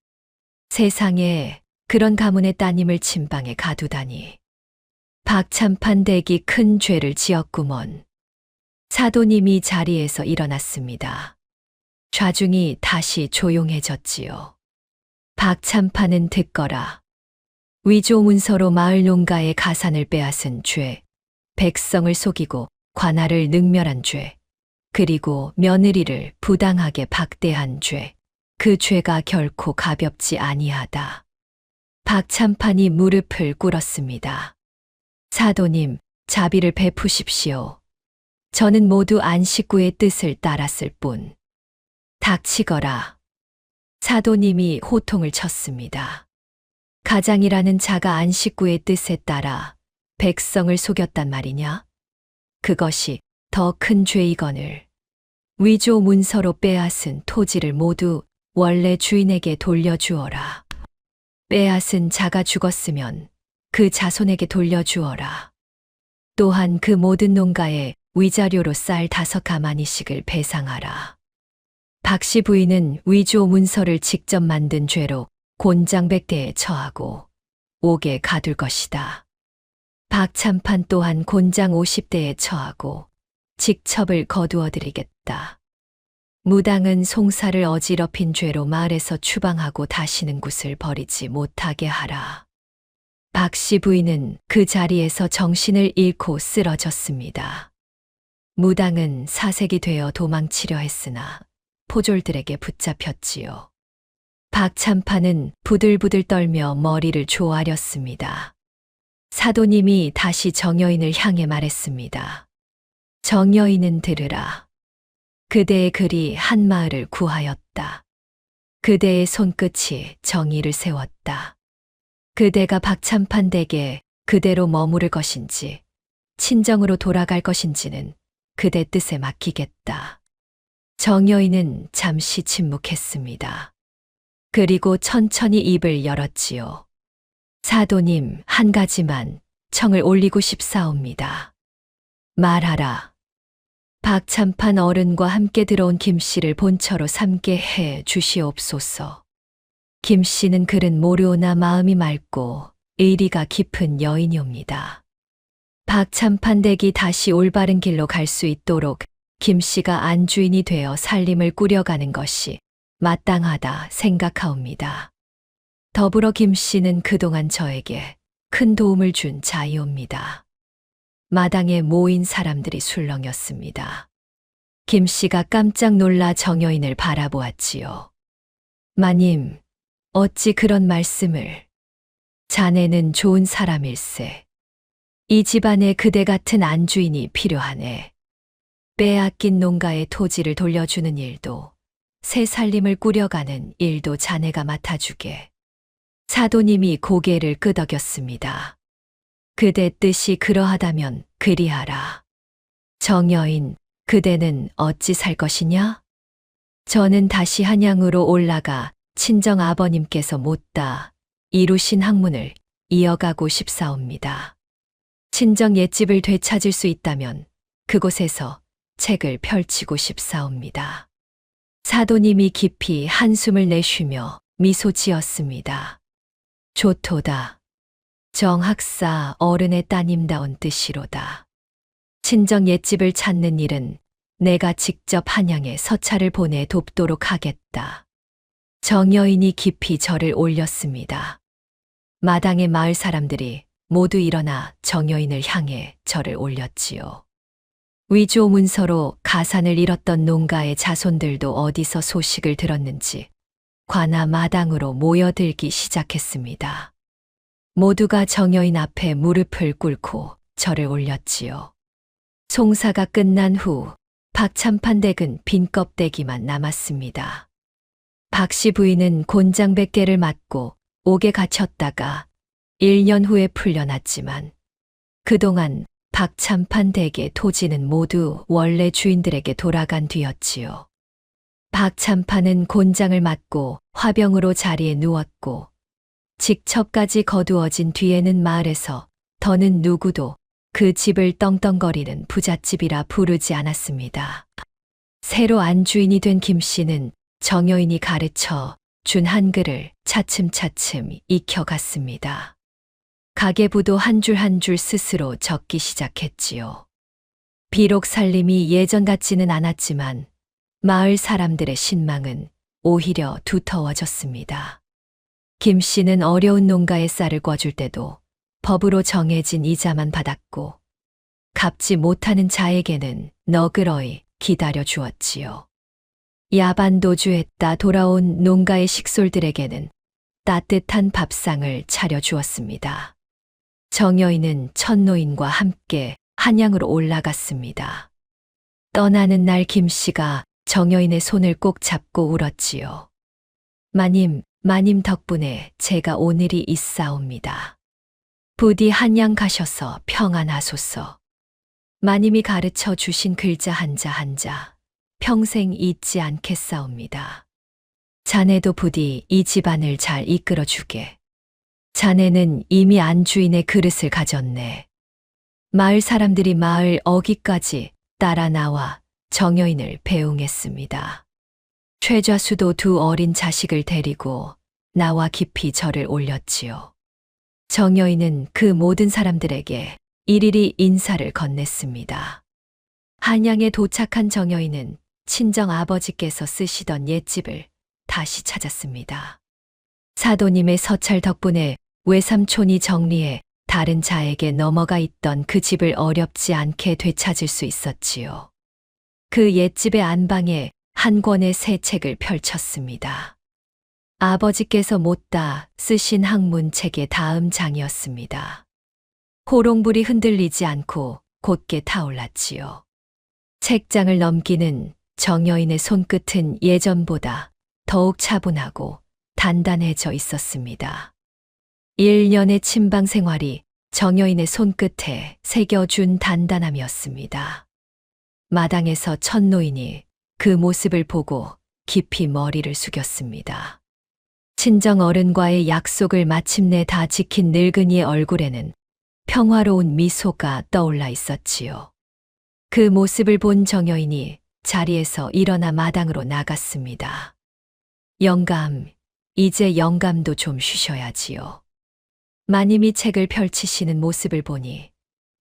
S2: 세상에 그런 가문의 따님을 친방에 가두다니. 박참판 댁이 큰 죄를 지었구먼. 사도님이 자리에서 일어났습니다. 좌중이 다시 조용해졌지요. 박참판은 듣거라. 위조 문서로 마을 농가의 가산을 빼앗은 죄, 백성을 속이고 관할을 능멸한 죄, 그리고 며느리를 부당하게 박대한 죄, 그 죄가 결코 가볍지 아니하다. 박참판이 무릎을 꿇었습니다. 사도님, 자비를 베푸십시오. 저는 모두 안식구의 뜻을 따랐을 뿐. 닥치거라. 사도님이 호통을 쳤습니다. 가장이라는 자가 안식구의 뜻에 따라 백성을 속였단 말이냐? 그것이 더 큰 죄이거늘. 위조 문서로 빼앗은 토지를 모두 원래 주인에게 돌려주어라. 빼앗은 자가 죽었으면 그 자손에게 돌려주어라. 또한 그 모든 농가에 위자료로 쌀 5가마니씩을 배상하라. 박씨 부인은 위조 문서를 직접 만든 죄로 곤장백대에 처하고 옥에 가둘 것이다. 박참판 또한 곤장 50대에 처하고 직첩을 거두어드리겠다. 무당은 송사를 어지럽힌 죄로 마을에서 추방하고 다시는 굿을 버리지 못하게 하라. 박씨 부인은 그 자리에서 정신을 잃고 쓰러졌습니다. 무당은 사색이 되어 도망치려 했으나 포졸들에게 붙잡혔지요. 박참판은 부들부들 떨며 머리를 조아렸습니다. 사도님이 다시 정여인을 향해 말했습니다. 정여인은 들으라. 그대의 글이 한 마을을 구하였다. 그대의 손끝이 정의를 세웠다. 그대가 박참판 댁에 그대로 머무를 것인지 친정으로 돌아갈 것인지는 그대 뜻에 맡기겠다. 정여인은 잠시 침묵했습니다. 그리고 천천히 입을 열었지요. 사도님, 한 가지만 청을 올리고 싶사옵니다. 말하라. 박참판 어른과 함께 들어온 김씨를 본처로 삼게 해 주시옵소서. 김씨는 글은 모르오나 마음이 맑고 의리가 깊은 여인이옵니다. 박참판댁이 다시 올바른 길로 갈 수 있도록 김 씨가 안주인이 되어 살림을 꾸려가는 것이 마땅하다 생각하옵니다. 더불어 김 씨는 그동안 저에게 큰 도움을 준 자이옵니다. 마당에 모인 사람들이 술렁였습니다. 김 씨가 깜짝 놀라 정여인을 바라보았지요. 마님, 어찌 그런 말씀을. 자네는 좋은 사람일세. 이 집안에 그대 같은 안주인이 필요하네. 빼앗긴 농가의 토지를 돌려주는 일도, 새 살림을 꾸려가는 일도 자네가 맡아주게. 사도님이 고개를 끄덕였습니다. 그대 뜻이 그러하다면 그리하라. 정여인, 그대는 어찌 살 것이냐? 저는 다시 한양으로 올라가 친정 아버님께서 못다 이루신 학문을 이어가고 싶사옵니다. 친정 옛집을 되찾을 수 있다면 그곳에서 책을 펼치고 싶사옵니다. 사도님이 깊이 한숨을 내쉬며 미소 지었습니다. 좋도다. 정학사 어른의 따님다운 뜻이로다. 친정 옛집을 찾는 일은 내가 직접 한양에 서찰을 보내 돕도록 하겠다. 정여인이 깊이 절을 올렸습니다. 마당의 마을 사람들이 모두 일어나 정여인을 향해 절을 올렸지요. 위조 문서로 가산을 잃었던 농가의 자손들도 어디서 소식을 들었는지 관아 마당으로 모여들기 시작했습니다. 모두가 정여인 앞에 무릎을 꿇고 절을 올렸지요. 송사가 끝난 후 박참판댁은 빈 껍데기만 남았습니다. 박씨 부인은 곤장 100개를 맞고 옥에 갇혔다가 1년 후에 풀려났지만 그동안 박참판댁의 토지는 모두 원래 주인들에게 돌아간 뒤였지요. 박참판은 곤장을 맞고 화병으로 자리에 누웠고 직첩까지 거두어진 뒤에는 마을에서 더는 누구도 그 집을 떵떵거리는 부잣집이라 부르지 않았습니다. 새로 안주인이 된 김 씨는 정여인이 가르쳐 준 한글을 차츰차츰 익혀갔습니다. 가계부도 한 줄 한 줄 스스로 적기 시작했지요. 비록 살림이 예전 같지는 않았지만 마을 사람들의 신망은 오히려 두터워졌습니다. 김 씨는 어려운 농가에 쌀을 꿔줄 때도 법으로 정해진 이자만 받았고 갚지 못하는 자에게는 너그러이 기다려 주었지요. 야반도주했다 돌아온 농가의 식솔들에게는 따뜻한 밥상을 차려 주었습니다. 정여인은 천노인과 함께 한양으로 올라갔습니다. 떠나는 날 김 씨가 정여인의 손을 꼭 잡고 울었지요. 마님 덕분에 제가 오늘이 있사옵니다. 부디 한양 가셔서 평안하소서. 마님이 가르쳐 주신 글자 한자 한자 평생 잊지 않겠사옵니다. 자네도 부디 이 집안을 잘 이끌어 주게. 자네는 이미 안주인의 그릇을 가졌네. 마을 사람들이 마을 어귀까지 따라 나와 정여인을 배웅했습니다. 최좌수도 2 어린 자식을 데리고 나와 깊이 절을 올렸지요. 정여인은 그 모든 사람들에게 일일이 인사를 건넸습니다. 한양에 도착한 정여인은 친정 아버지께서 쓰시던 옛집을 다시 찾았습니다. 사도님의 서찰 덕분에 외삼촌이 정리해 다른 자에게 넘어가 있던 그 집을 어렵지 않게 되찾을 수 있었지요. 그 옛집의 안방에 한 권의 새 책을 펼쳤습니다. 아버지께서 못다 쓰신 학문책의 다음 장이었습니다. 호롱불이 흔들리지 않고 곧게 타올랐지요. 책장을 넘기는 정여인의 손끝은 예전보다 더욱 차분하고 단단해져 있었습니다. 1년의 침방 생활이 정여인의 손끝에 새겨준 단단함이었습니다. 마당에서 천노인이 그 모습을 보고 깊이 머리를 숙였습니다. 친정 어른과의 약속을 마침내 다 지킨 늙은이의 얼굴에는 평화로운 미소가 떠올라 있었지요. 그 모습을 본 정여인이 자리에서 일어나 마당으로 나갔습니다. 영감, 이제 영감도 좀 쉬셔야지요. 마님이 책을 펼치시는 모습을 보니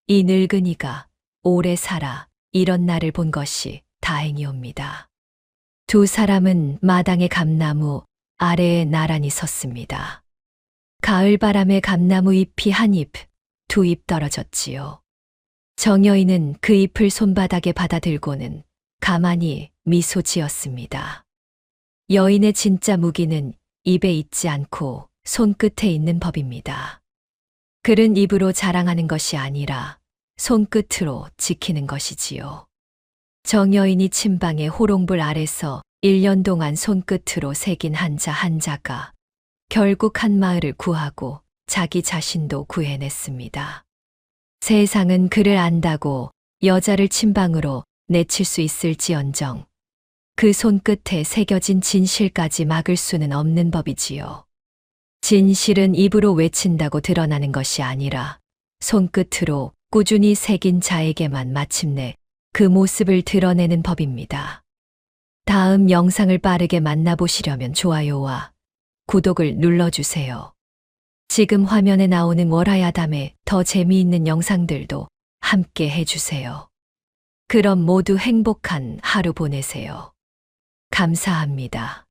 S2: 이 늙은이가 오래 살아 이런 날을 본 것이 다행이옵니다. 두 사람은 마당의 감나무 아래에 나란히 섰습니다. 가을바람에 감나무 잎이 한 잎, 두 잎 떨어졌지요. 정여인은 그 잎을 손바닥에 받아들고는 가만히 미소 지었습니다. 여인의 진짜 무기는 입에 있지 않고 손끝에 있는 법입니다. 글은 입으로 자랑하는 것이 아니라 손끝으로 지키는 것이지요. 정여인이 침방의 호롱불 아래서 1년 동안 손끝으로 새긴 한자 한자가 결국 한 마을을 구하고 자기 자신도 구해냈습니다. 세상은 그를 안다고 여자를 침방으로 내칠 수 있을지언정 그 손끝에 새겨진 진실까지 막을 수는 없는 법이지요. 진실은 입으로 외친다고 드러나는 것이 아니라 손끝으로 꾸준히 새긴 자에게만 마침내 그 모습을 드러내는 법입니다. 다음 영상을 빠르게 만나보시려면 좋아요와 구독을 눌러주세요. 지금 화면에 나오는 월화야담의 더 재미있는 영상들도 함께 해주세요. 그럼 모두 행복한 하루 보내세요. 감사합니다.